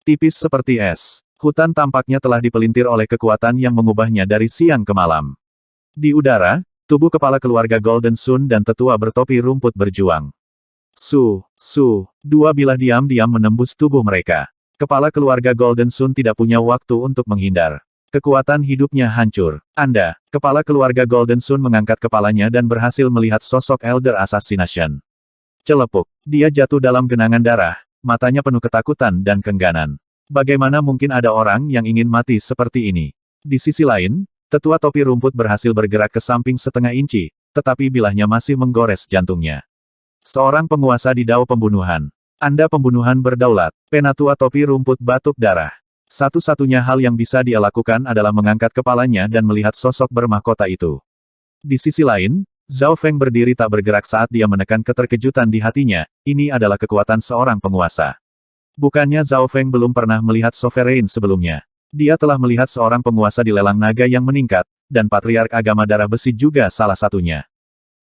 Tipis seperti es. Hutan tampaknya telah dipelintir oleh kekuatan yang mengubahnya dari siang ke malam. Di udara, tubuh kepala keluarga Golden Sun dan tetua bertopi rumput berjuang. Dua bilah diam-diam menembus tubuh mereka. Kepala keluarga Golden Sun tidak punya waktu untuk menghindar. Kekuatan hidupnya hancur. Kepala keluarga Golden Sun mengangkat kepalanya dan berhasil melihat sosok Elder Assassination. Celepuk. Dia jatuh dalam genangan darah, matanya penuh ketakutan dan kengganan. Bagaimana mungkin ada orang yang ingin mati seperti ini? Di sisi lain, tetua topi rumput berhasil bergerak ke samping setengah inci, tetapi bilahnya masih menggores jantungnya. Seorang penguasa di dao pembunuhan. Anda pembunuhan berdaulat. Penatua topi rumput batuk darah. Satu-satunya hal yang bisa dia lakukan adalah mengangkat kepalanya dan melihat sosok bermahkota itu. Di sisi lain, Zhao Feng berdiri tak bergerak saat dia menekan keterkejutan di hatinya, ini adalah kekuatan seorang penguasa. Bukannya Zhao Feng belum pernah melihat Sovereign sebelumnya. Dia telah melihat seorang penguasa di lelang naga yang meningkat, dan patriark agama darah besi juga salah satunya.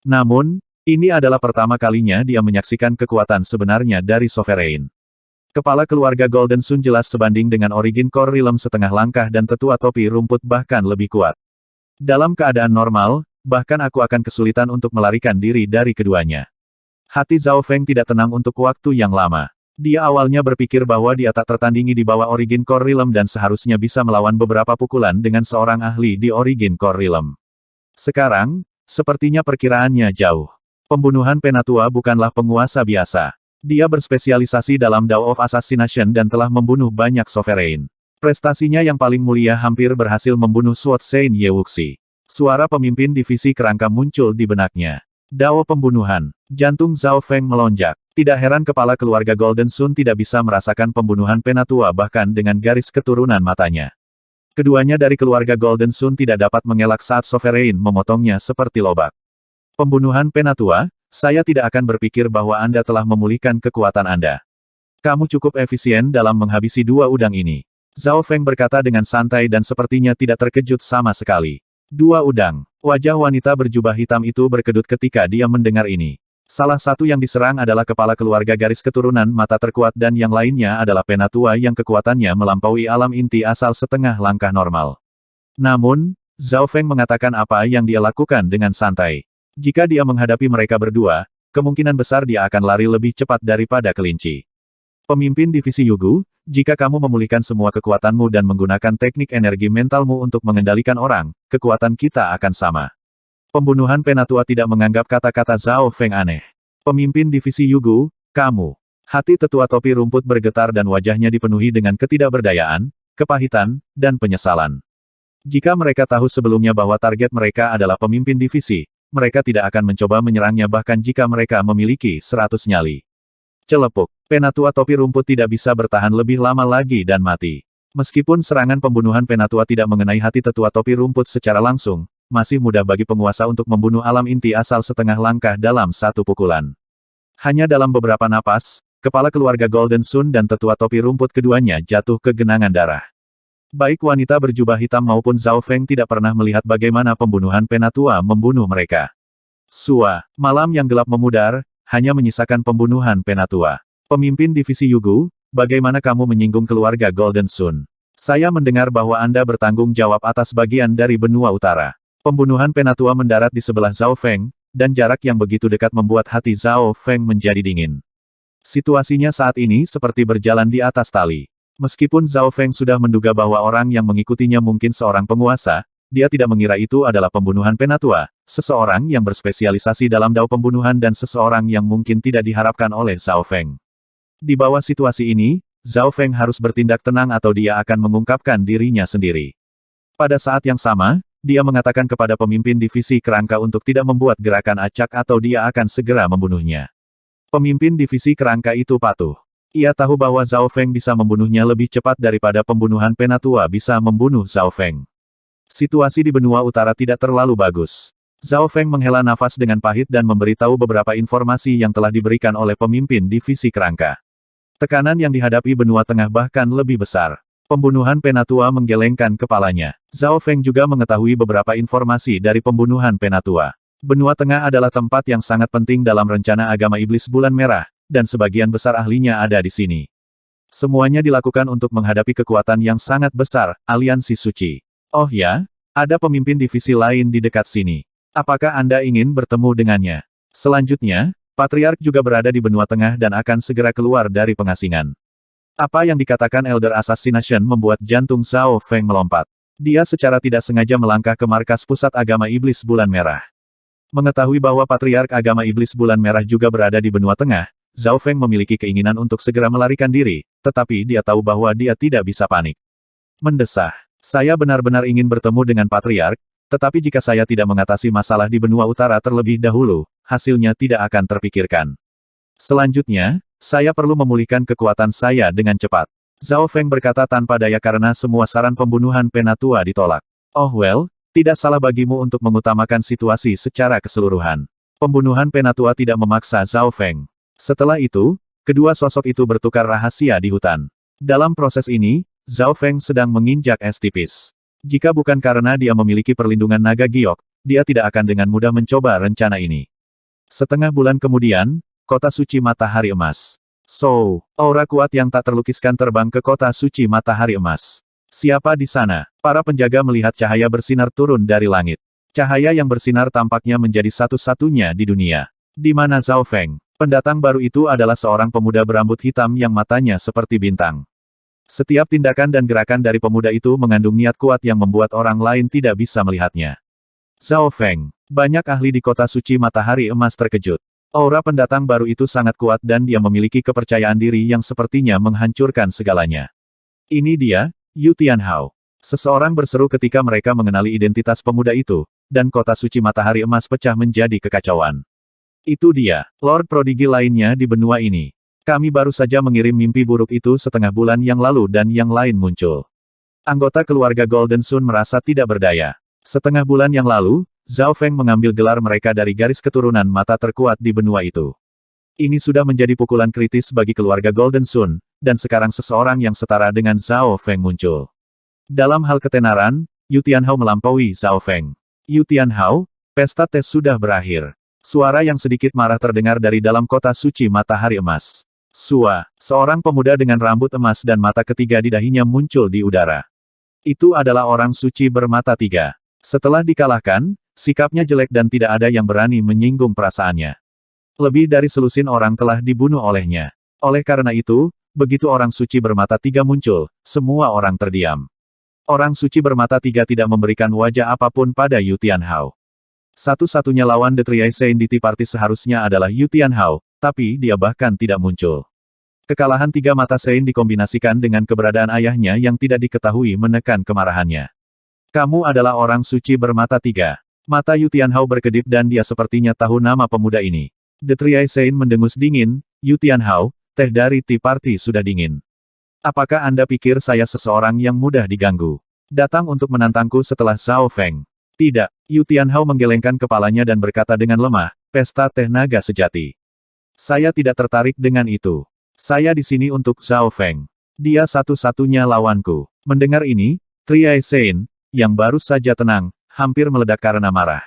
Namun, ini adalah pertama kalinya dia menyaksikan kekuatan sebenarnya dari Sovereign. Kepala keluarga Golden Sun jelas sebanding dengan Origin Core Realm setengah langkah dan tetua topi rumput bahkan lebih kuat. Dalam keadaan normal, bahkan aku akan kesulitan untuk melarikan diri dari keduanya. Hati Zhao Feng tidak tenang untuk waktu yang lama. Dia awalnya berpikir bahwa dia tak tertandingi di bawah Origin Core Realm dan seharusnya bisa melawan beberapa pukulan dengan seorang ahli di Origin Core Realm. Sekarang, sepertinya perkiraannya jauh. Pembunuhan Penatua bukanlah penguasa biasa. Dia berspesialisasi dalam Dao of Assassination dan telah membunuh banyak Sovereign. Prestasinya yang paling mulia hampir berhasil membunuh Sword Saint Ye Wuxi. Suara pemimpin divisi kerangka muncul di benaknya. Dao pembunuhan. Jantung Zhao Feng melonjak. Tidak heran kepala keluarga Golden Sun tidak bisa merasakan pembunuhan Penatua bahkan dengan garis keturunan matanya. Keduanya dari keluarga Golden Sun tidak dapat mengelak saat Sovereign memotongnya seperti lobak. Pembunuhan Penatua, saya tidak akan berpikir bahwa Anda telah memulihkan kekuatan Anda. Kamu cukup efisien dalam menghabisi dua udang ini. Zhao Feng berkata dengan santai dan sepertinya tidak terkejut sama sekali. Dua udang. Wajah wanita berjubah hitam itu berkedut ketika dia mendengar ini. Salah satu yang diserang adalah kepala keluarga garis keturunan mata terkuat dan yang lainnya adalah Penatua yang kekuatannya melampaui alam inti asal setengah langkah normal. Namun, Zhao Feng mengatakan apa yang dia lakukan dengan santai. Jika dia menghadapi mereka berdua, kemungkinan besar dia akan lari lebih cepat daripada kelinci. Pemimpin divisi Yugu, jika kamu memulihkan semua kekuatanmu dan menggunakan teknik energi mentalmu untuk mengendalikan orang, kekuatan kita akan sama. Pembunuhan Penatua tidak menganggap kata-kata Zhao Feng aneh. Pemimpin divisi Yugu, kamu. Hati tetua topi rumput bergetar dan wajahnya dipenuhi dengan ketidakberdayaan, kepahitan, dan penyesalan. Jika mereka tahu sebelumnya bahwa target mereka adalah pemimpin divisi, mereka tidak akan mencoba menyerangnya bahkan jika mereka memiliki 100 nyali. Celepuk. Penatua topi rumput tidak bisa bertahan lebih lama lagi dan mati. Meskipun serangan pembunuhan Penatua tidak mengenai hati tetua topi rumput secara langsung, masih mudah bagi penguasa untuk membunuh alam inti asal setengah langkah dalam satu pukulan. Hanya dalam beberapa napas, kepala keluarga Golden Sun dan tetua topi rumput keduanya jatuh ke genangan darah. Baik wanita berjubah hitam maupun Zhao Feng tidak pernah melihat bagaimana pembunuhan Penatua membunuh mereka. Malam yang gelap memudar, hanya menyisakan pembunuhan Penatua. Pemimpin divisi Yugu, bagaimana kamu menyinggung keluarga Golden Sun? Saya mendengar bahwa Anda bertanggung jawab atas bagian dari benua utara. Pembunuhan Penatua mendarat di sebelah Zhao Feng, dan jarak yang begitu dekat membuat hati Zhao Feng menjadi dingin. Situasinya saat ini seperti berjalan di atas tali. Meskipun Zhao Feng sudah menduga bahwa orang yang mengikutinya mungkin seorang penguasa, dia tidak mengira itu adalah pembunuhan Penatua, seseorang yang berspesialisasi dalam dao pembunuhan dan seseorang yang mungkin tidak diharapkan oleh Zhao Feng. Di bawah situasi ini, Zhao Feng harus bertindak tenang atau dia akan mengungkapkan dirinya sendiri. Pada saat yang sama, dia mengatakan kepada pemimpin divisi kerangka untuk tidak membuat gerakan acak atau dia akan segera membunuhnya. Pemimpin divisi kerangka itu patuh. Ia tahu bahwa Zhao Feng bisa membunuhnya lebih cepat daripada pembunuhan Penatua bisa membunuh Zhao Feng. Situasi di benua utara tidak terlalu bagus. Zhao Feng menghela nafas dengan pahit dan memberitahu beberapa informasi yang telah diberikan oleh pemimpin divisi kerangka. Tekanan yang dihadapi benua tengah bahkan lebih besar. Pembunuhan Penatua menggelengkan kepalanya. Zhao Feng juga mengetahui beberapa informasi dari pembunuhan Penatua. Benua tengah adalah tempat yang sangat penting dalam rencana agama iblis bulan merah, dan sebagian besar ahlinya ada di sini. Semuanya dilakukan untuk menghadapi kekuatan yang sangat besar, aliansi suci. Oh ya, ada pemimpin divisi lain di dekat sini. Apakah Anda ingin bertemu dengannya? Selanjutnya, Patriark juga berada di benua tengah dan akan segera keluar dari pengasingan. Apa yang dikatakan Elder Assassination membuat jantung Zhao Feng melompat. Dia secara tidak sengaja melangkah ke markas pusat agama iblis bulan merah. Mengetahui bahwa Patriark agama iblis bulan merah juga berada di benua tengah, Zhao Feng memiliki keinginan untuk segera melarikan diri, tetapi dia tahu bahwa dia tidak bisa panik. Mendesah. Saya benar-benar ingin bertemu dengan Patriark, tetapi jika saya tidak mengatasi masalah di benua utara terlebih dahulu, hasilnya tidak akan terpikirkan. Selanjutnya, saya perlu memulihkan kekuatan saya dengan cepat. Zhao Feng berkata tanpa daya karena semua saran pembunuhan Penatua ditolak. Oh well, tidak salah bagimu untuk mengutamakan situasi secara keseluruhan. Pembunuhan Penatua tidak memaksa Zhao Feng. Setelah itu, kedua sosok itu bertukar rahasia di hutan. Dalam proses ini, Zhao Feng sedang menginjak es tipis. Jika bukan karena dia memiliki perlindungan naga giok, dia tidak akan dengan mudah mencoba rencana ini. Setengah bulan kemudian, kota suci matahari emas. So, aura kuat yang tak terlukiskan terbang ke kota suci matahari emas. Siapa di sana? Para penjaga melihat cahaya bersinar turun dari langit. Cahaya yang bersinar tampaknya menjadi satu-satunya di dunia. Di mana Zhao Feng? Pendatang baru itu adalah seorang pemuda berambut hitam yang matanya seperti bintang. Setiap tindakan dan gerakan dari pemuda itu mengandung niat kuat yang membuat orang lain tidak bisa melihatnya. Zhao Feng. Banyak ahli di kota suci matahari emas terkejut. Aura pendatang baru itu sangat kuat dan dia memiliki kepercayaan diri yang sepertinya menghancurkan segalanya. Ini dia, Yu Tianhao. Seseorang berseru ketika mereka mengenali identitas pemuda itu, dan kota suci matahari emas pecah menjadi kekacauan. Itu dia, Lord Prodigi lainnya di benua ini. Kami baru saja mengirim mimpi buruk itu setengah bulan yang lalu dan yang lain muncul. Anggota keluarga Golden Sun merasa tidak berdaya. Setengah bulan yang lalu, Zhao Feng mengambil gelar mereka dari garis keturunan mata terkuat di benua itu. Ini sudah menjadi pukulan kritis bagi keluarga Golden Sun, dan sekarang seseorang yang setara dengan Zhao Feng muncul. Dalam hal ketenaran, Yu Tianhao melampaui Zhao Feng. Yu Tianhao, pesta tes sudah berakhir. Suara yang sedikit marah terdengar dari dalam kota suci matahari emas. Sua, seorang pemuda dengan rambut emas dan mata ketiga di dahinya muncul di udara. Itu adalah orang suci bermata tiga. Setelah dikalahkan, sikapnya jelek dan tidak ada yang berani menyinggung perasaannya. Lebih dari selusin orang telah dibunuh olehnya. Oleh karena itu, begitu orang suci bermata tiga muncul, semua orang terdiam. Orang suci bermata tiga tidak memberikan wajah apapun pada Yu Tianhao. Satu-satunya lawan The Triacein di Tea Party seharusnya adalah Yu Tianhao, tapi dia bahkan tidak muncul. Kekalahan tiga mata Sein dikombinasikan dengan keberadaan ayahnya yang tidak diketahui menekan kemarahannya. Kamu adalah orang suci bermata tiga. Mata Yu Tianhao berkedip dan dia sepertinya tahu nama pemuda ini. The Triacein mendengus dingin, Yu Tianhao, teh dari Tea Party sudah dingin. Apakah Anda pikir saya seseorang yang mudah diganggu? Datang untuk menantangku setelah Zhao Feng. Tidak, Yu Tianhao menggelengkan kepalanya dan berkata dengan lemah, pesta teh naga sejati. Saya tidak tertarik dengan itu. Saya di sini untuk Zhao Feng. Dia satu-satunya lawanku. Mendengar ini, Triacein, yang baru saja tenang, hampir meledak karena marah.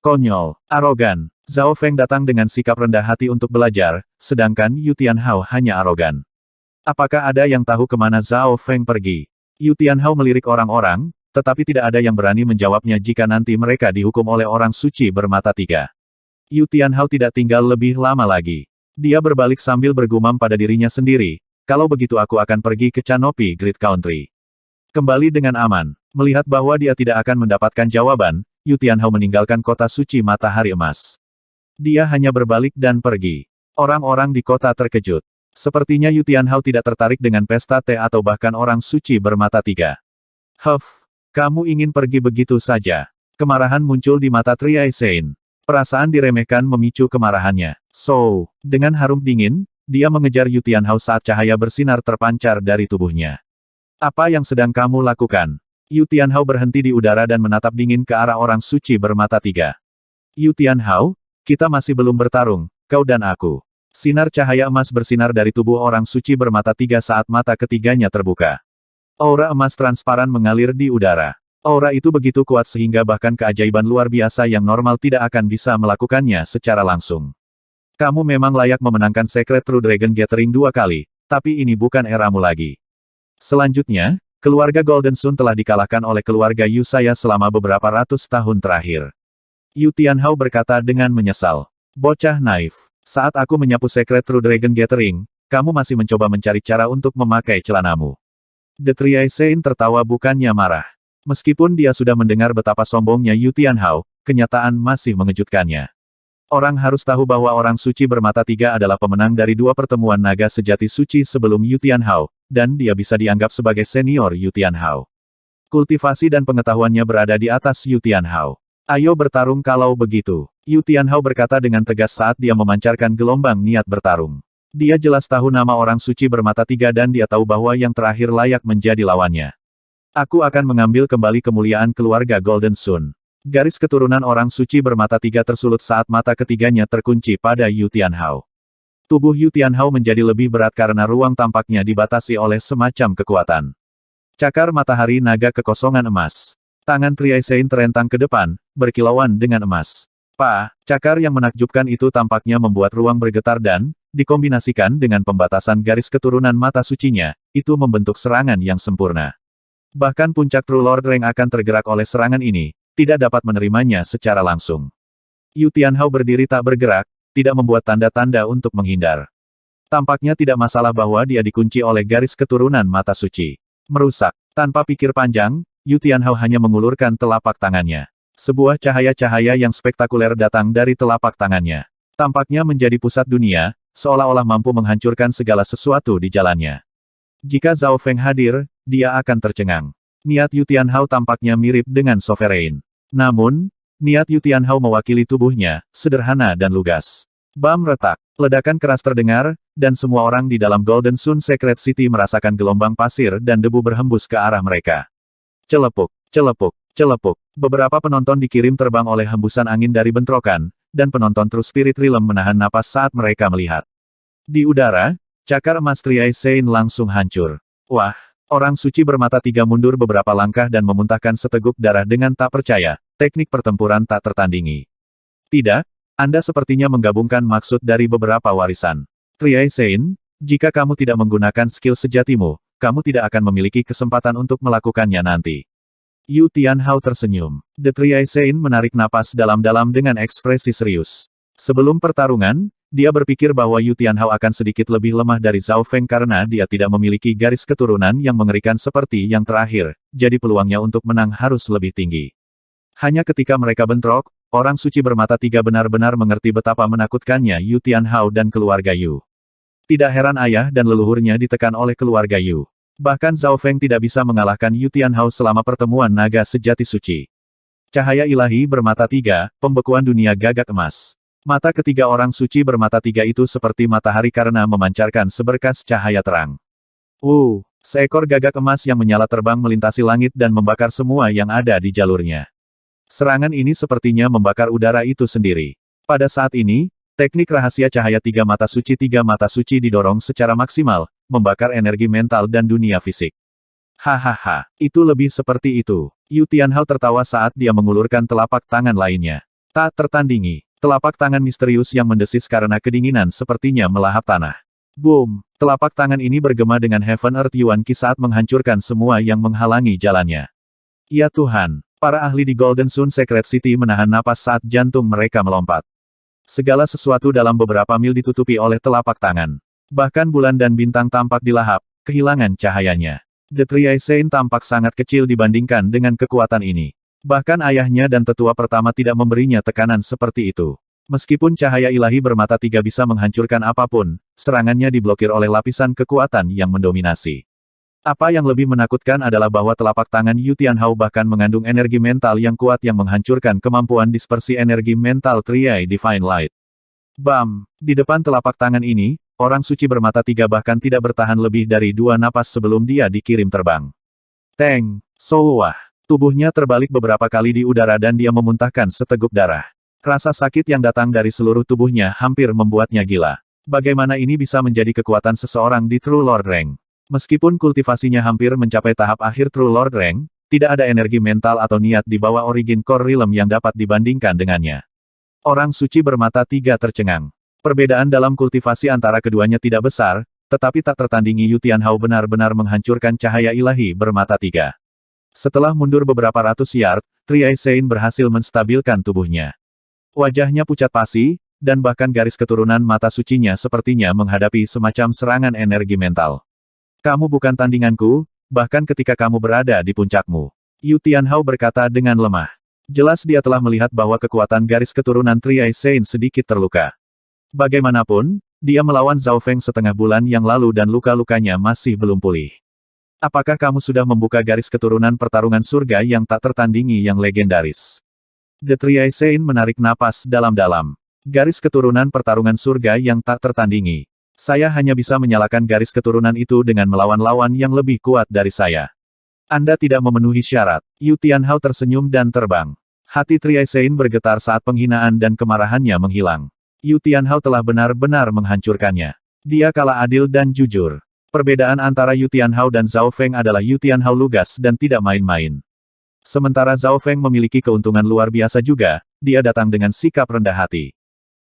Konyol, arogan. Zhao Feng datang dengan sikap rendah hati untuk belajar, sedangkan Yu Tianhao hanya arogan. Apakah ada yang tahu kemana Zhao Feng pergi? Yu Tianhao melirik orang-orang, tetapi tidak ada yang berani menjawabnya jika nanti mereka dihukum oleh orang suci bermata tiga. Yu Tianhao tidak tinggal lebih lama lagi. Dia berbalik sambil bergumam pada dirinya sendiri, kalau begitu aku akan pergi ke Canopy Great Country. Kembali dengan aman. Melihat bahwa dia tidak akan mendapatkan jawaban, Yu Tianhao meninggalkan kota suci matahari emas. Dia hanya berbalik dan pergi. Orang-orang di kota terkejut. Sepertinya Yu Tianhao tidak tertarik dengan pesta teh atau bahkan orang suci bermata tiga. Huff. Kamu ingin pergi begitu saja. Kemarahan muncul di mata Triacein. Perasaan diremehkan memicu kemarahannya. So, dengan harum dingin, dia mengejar Yu Tianhao saat cahaya bersinar terpancar dari tubuhnya. Apa yang sedang kamu lakukan? Yu Tianhao berhenti di udara dan menatap dingin ke arah orang suci bermata tiga. Yu Tianhao, kita masih belum bertarung, kau dan aku. Sinar cahaya emas bersinar dari tubuh orang suci bermata tiga saat mata ketiganya terbuka. Aura emas transparan mengalir di udara. Aura itu begitu kuat sehingga bahkan keajaiban luar biasa yang normal tidak akan bisa melakukannya secara langsung. Kamu memang layak memenangkan Secret True Dragon Gathering 2 kali, Tapi ini bukan eramu lagi. Selanjutnya, keluarga Golden Sun telah dikalahkan oleh keluarga Yu saya selama beberapa ratus tahun terakhir. Yu Tianhao berkata dengan menyesal. Bocah naif. Saat aku menyapu sekret True Dragon Gathering, kamu masih mencoba mencari cara untuk memakai celanamu. The Triai Sein tertawa bukannya marah. Meskipun dia sudah mendengar betapa sombongnya Yu Tianhao, kenyataan masih mengejutkannya. Orang harus tahu bahwa orang suci bermata tiga adalah pemenang dari 2 pertemuan naga sejati suci sebelum Yu Tianhao, dan dia bisa dianggap sebagai senior Yu Tianhao. Kultivasi dan pengetahuannya berada di atas Yu Tianhao. Ayo bertarung kalau begitu. Yu Tianhao berkata dengan tegas saat dia memancarkan gelombang niat bertarung. Dia jelas tahu nama orang suci bermata tiga dan dia tahu bahwa yang terakhir layak menjadi lawannya. Aku akan mengambil kembali kemuliaan keluarga Golden Sun. Garis keturunan orang suci bermata tiga tersulut saat mata ketiganya terkunci pada Yu Tianhao. Tubuh Yu Tianhao menjadi lebih berat karena ruang tampaknya dibatasi oleh semacam kekuatan. Cakar matahari naga kekosongan emas. Tangan Triai Sein terentang ke depan, berkilauan dengan emas. Cakar yang menakjubkan itu tampaknya membuat ruang bergetar dan, dikombinasikan dengan pembatasan garis keturunan mata sucinya, itu membentuk serangan yang sempurna. Bahkan puncak True Lord Rank akan tergerak oleh serangan ini, tidak dapat menerimanya secara langsung. Yu Tianhao berdiri tak bergerak, tidak membuat tanda-tanda untuk menghindar. Tampaknya tidak masalah bahwa dia dikunci oleh garis keturunan mata suci. Merusak. Tanpa pikir panjang, Yu Tianhao hanya mengulurkan telapak tangannya. Sebuah cahaya-cahaya yang spektakuler datang dari telapak tangannya. Tampaknya menjadi pusat dunia, seolah-olah mampu menghancurkan segala sesuatu di jalannya. Jika Zhao Feng hadir, dia akan tercengang. Niat Yu Tianhao tampaknya mirip dengan Sovereign. Namun, niat Yu Tianhao mewakili tubuhnya, sederhana dan lugas. Bam retak. Ledakan keras terdengar, dan semua orang di dalam Golden Sun Secret City merasakan gelombang pasir dan debu berhembus ke arah mereka. Celepuk, celepuk, celepuk. Beberapa penonton dikirim terbang oleh hembusan angin dari bentrokan, dan penonton True Spirit Realm menahan napas saat mereka melihat. Di udara, cakar emas Triai Sein langsung hancur. Wah, orang suci bermata tiga mundur beberapa langkah dan memuntahkan seteguk darah dengan tak percaya, teknik pertempuran tak tertandingi. Tidak, Anda sepertinya menggabungkan maksud dari beberapa warisan. Triai Sein, jika kamu tidak menggunakan skill sejatimu, kamu tidak akan memiliki kesempatan untuk melakukannya nanti. Yu Tianhao tersenyum. The Triai Sein menarik napas dalam-dalam dengan ekspresi serius. Sebelum pertarungan, dia berpikir bahwa Yu Tianhao akan sedikit lebih lemah dari Zhao Feng karena dia tidak memiliki garis keturunan yang mengerikan seperti yang terakhir, jadi peluangnya untuk menang harus lebih tinggi. Hanya ketika mereka bentrok, orang suci bermata tiga benar-benar mengerti betapa menakutkannya Yu Tianhao dan keluarga Yu. Tidak heran ayah dan leluhurnya ditekan oleh keluarga Yu. Bahkan Zhao Feng tidak bisa mengalahkan Yu Tianhao selama pertemuan naga sejati suci. Cahaya ilahi bermata tiga, pembekuan dunia gagak emas. Mata ketiga orang suci bermata tiga itu seperti matahari karena memancarkan seberkas cahaya terang. Seekor gagak emas yang menyala terbang melintasi langit dan membakar semua yang ada di jalurnya. Serangan ini sepertinya membakar udara itu sendiri. Pada saat ini, teknik rahasia cahaya tiga mata suci didorong secara maksimal, membakar energi mental dan dunia fisik. Hahaha, itu lebih seperti itu. Yu Tianhao tertawa saat dia mengulurkan telapak tangan lainnya. Tak tertandingi, telapak tangan misterius yang mendesis karena kedinginan sepertinya melahap tanah. Boom, telapak tangan ini bergema dengan Heaven Earth Yuan Qi saat menghancurkan semua yang menghalangi jalannya. Ya Tuhan, para ahli di Golden Sun Secret City menahan napas saat jantung mereka melompat. Segala sesuatu dalam beberapa mil ditutupi oleh telapak tangan. Bahkan bulan dan bintang tampak dilahap, kehilangan cahayanya. The Triai Sein tampak sangat kecil dibandingkan dengan kekuatan ini. Bahkan ayahnya dan tetua pertama tidak memberinya tekanan seperti itu. Meskipun cahaya ilahi bermata tiga bisa menghancurkan apapun, serangannya diblokir oleh lapisan kekuatan yang mendominasi. Apa yang lebih menakutkan adalah bahwa telapak tangan Yu Tianhao bahkan mengandung energi mental yang kuat yang menghancurkan kemampuan dispersi energi mental Triai Divine Light. Bam! Di depan telapak tangan ini, orang suci bermata tiga bahkan tidak bertahan lebih dari 2 napas sebelum dia dikirim terbang. Teng! Souwah! Tubuhnya terbalik beberapa kali di udara dan dia memuntahkan seteguk darah. Rasa sakit yang datang dari seluruh tubuhnya hampir membuatnya gila. Bagaimana ini bisa menjadi kekuatan seseorang di True Lord Rank? Meskipun kultivasinya hampir mencapai tahap akhir True Lord Rank, tidak ada energi mental atau niat di bawah Origin Core Realm yang dapat dibandingkan dengannya. Orang suci bermata tiga tercengang. Perbedaan dalam kultivasi antara keduanya tidak besar, tetapi tak tertandingi Yu Tianhao benar-benar menghancurkan cahaya ilahi bermata tiga. Setelah mundur beberapa ratus yard, Triai Sein berhasil menstabilkan tubuhnya. Wajahnya pucat pasi, dan bahkan garis keturunan mata sucinya sepertinya menghadapi semacam serangan energi mental. Kamu bukan tandinganku, bahkan ketika kamu berada di puncakmu. Yu Tianhao berkata dengan lemah. Jelas dia telah melihat bahwa kekuatan garis keturunan Triai Sein sedikit terluka. Bagaimanapun, dia melawan Zhao Feng setengah bulan yang lalu dan luka-lukanya masih belum pulih. Apakah kamu sudah membuka garis keturunan pertarungan surga yang tak tertandingi yang legendaris? The Triai Sein menarik napas dalam-dalam. Garis keturunan pertarungan surga yang tak tertandingi. Saya hanya bisa menyalakan garis keturunan itu dengan melawan lawan yang lebih kuat dari saya. Anda tidak memenuhi syarat. Yu Tianhao tersenyum dan terbang. Hati Triai Sein bergetar saat penghinaan dan kemarahannya menghilang. Yu Tianhao telah benar-benar menghancurkannya. Dia kalah adil dan jujur. Perbedaan antara Yu Tianhao dan Zhao Feng adalah Yu Tianhao lugas dan tidak main-main. Sementara Zhao Feng memiliki keuntungan luar biasa juga, dia datang dengan sikap rendah hati.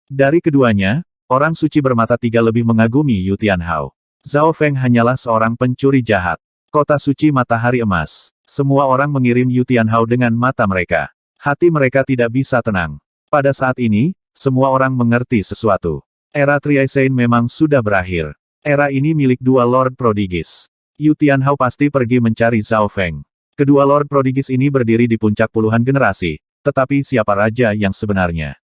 Dari keduanya, orang suci bermata tiga lebih mengagumi Yu Tianhao. Zhao Feng hanyalah seorang pencuri jahat. Kota suci matahari emas. Semua orang mengirim Yu Tianhao dengan mata mereka. Hati mereka tidak bisa tenang. Pada saat ini, semua orang mengerti sesuatu. Era Triai Sein memang sudah berakhir. Era ini milik dua Lord Prodigis. Yu Tianhao pasti pergi mencari Zhao Feng. Kedua Lord Prodigis ini berdiri di puncak puluhan generasi, tetapi siapa raja yang sebenarnya?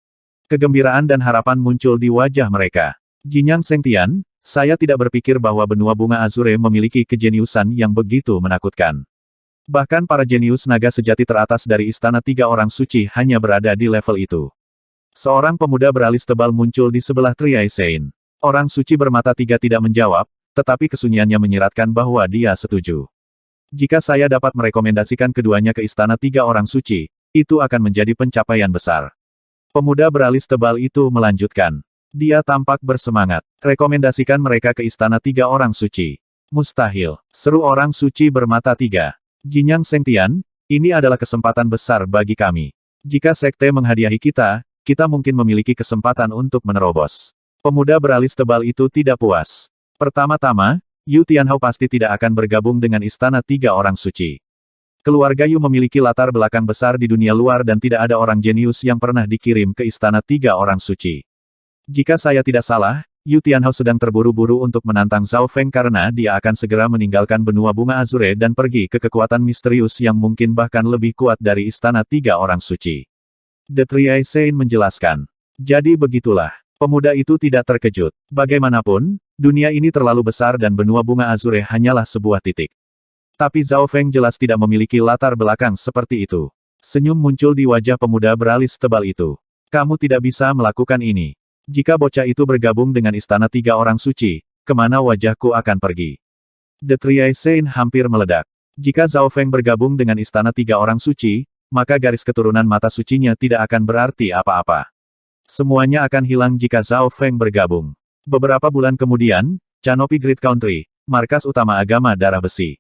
Kegembiraan dan harapan muncul di wajah mereka. Jinyang Sengtian, saya tidak berpikir bahwa benua bunga Azure memiliki kejeniusan yang begitu menakutkan. Bahkan para jenius naga sejati teratas dari istana tiga orang suci hanya berada di level itu. Seorang pemuda beralis tebal muncul di sebelah Triai Sein. Orang suci bermata tiga tidak menjawab, tetapi kesunyiannya menyiratkan bahwa dia setuju. Jika saya dapat merekomendasikan keduanya ke istana tiga orang suci, itu akan menjadi pencapaian besar. Pemuda beralis tebal itu melanjutkan. Dia tampak bersemangat. Rekomendasikan mereka ke istana tiga orang suci. Mustahil, seru orang suci bermata tiga. Jinyang Sengtian, ini adalah kesempatan besar bagi kami. Jika sekte menghadiahi kita, kita mungkin memiliki kesempatan untuk menerobos. Pemuda beralis tebal itu tidak puas. Pertama-tama, Yu Tianhao pasti tidak akan bergabung dengan istana tiga orang suci. Keluarga Yu memiliki latar belakang besar di dunia luar dan tidak ada orang jenius yang pernah dikirim ke istana tiga orang suci. Jika saya tidak salah, Yu Tianhao sedang terburu-buru untuk menantang Zhao Feng karena dia akan segera meninggalkan benua bunga Azure dan pergi ke kekuatan misterius yang mungkin bahkan lebih kuat dari istana tiga orang suci. The Triai Sein menjelaskan. Jadi begitulah. Pemuda itu tidak terkejut. Bagaimanapun, dunia ini terlalu besar dan benua bunga Azure hanyalah sebuah titik. Tapi Zhao Feng jelas tidak memiliki latar belakang seperti itu. Senyum muncul di wajah pemuda beralis tebal itu. Kamu tidak bisa melakukan ini. Jika bocah itu bergabung dengan istana tiga orang suci, kemana wajahku akan pergi? The Triai Sein hampir meledak. Jika Zhao Feng bergabung dengan istana tiga orang suci, maka garis keturunan mata sucinya tidak akan berarti apa-apa. Semuanya akan hilang jika Zhao Feng bergabung. Beberapa bulan kemudian, Canopy Great Country, markas utama agama darah besi.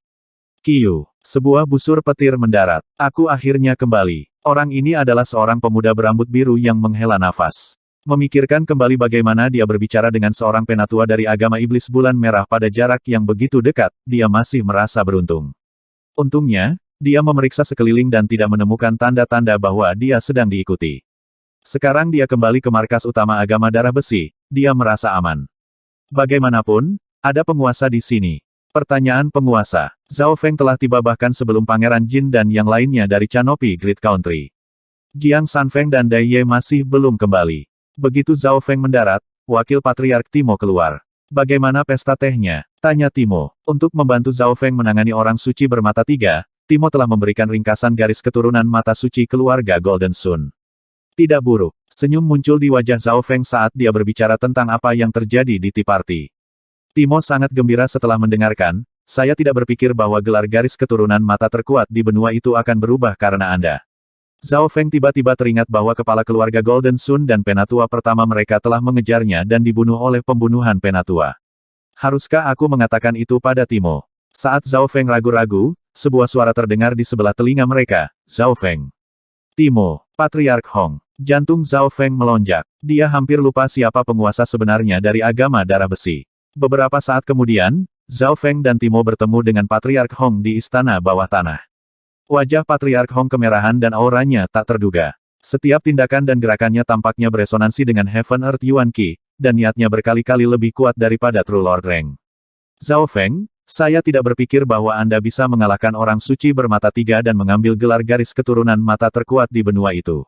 Qiyu, sebuah busur petir mendarat. Aku akhirnya kembali. Orang ini adalah seorang pemuda berambut biru yang menghela nafas. Memikirkan kembali bagaimana dia berbicara dengan seorang penatua dari agama iblis bulan merah pada jarak yang begitu dekat, dia masih merasa beruntung. Untungnya, dia memeriksa sekeliling dan tidak menemukan tanda-tanda bahwa dia sedang diikuti. Sekarang dia kembali ke markas utama agama darah besi, dia merasa aman. Bagaimanapun, ada penguasa di sini. Pertanyaan penguasa. Zhao Feng telah tiba bahkan sebelum Pangeran Jin dan yang lainnya dari Canopy Great Country. Jiang Sanfeng dan Dai Ye masih belum kembali. Begitu Zhao Feng mendarat, wakil patriark Timo keluar. Bagaimana pesta tehnya? Tanya Timo. Untuk membantu Zhao Feng menangani orang suci bermata tiga, Timo telah memberikan ringkasan garis keturunan mata suci keluarga Golden Sun. Tidak buruk. Senyum muncul di wajah Zhao Feng saat dia berbicara tentang apa yang terjadi di Tea Party. Timo sangat gembira setelah mendengarkan, saya tidak berpikir bahwa gelar garis keturunan mata terkuat di benua itu akan berubah karena Anda. Zhao Feng tiba-tiba teringat bahwa kepala keluarga Golden Sun dan penatua pertama mereka telah mengejarnya dan dibunuh oleh pembunuhan penatua. Haruskah aku mengatakan itu pada Timo? Saat Zhao Feng ragu-ragu, sebuah suara terdengar di sebelah telinga mereka, Zhao Feng. Timo, Patriark Hong. Jantung Zhao Feng melonjak. Dia hampir lupa siapa penguasa sebenarnya dari agama darah besi. Beberapa saat kemudian, Zhao Feng dan Timo bertemu dengan Patriark Hong di istana bawah tanah. Wajah Patriark Hong kemerahan dan auranya tak terduga. Setiap tindakan dan gerakannya tampaknya beresonansi dengan Heaven Earth Yuan Qi, dan niatnya berkali-kali lebih kuat daripada True Lord Reng. Zhao Feng, saya tidak berpikir bahwa Anda bisa mengalahkan orang suci bermata tiga dan mengambil gelar garis keturunan mata terkuat di benua itu.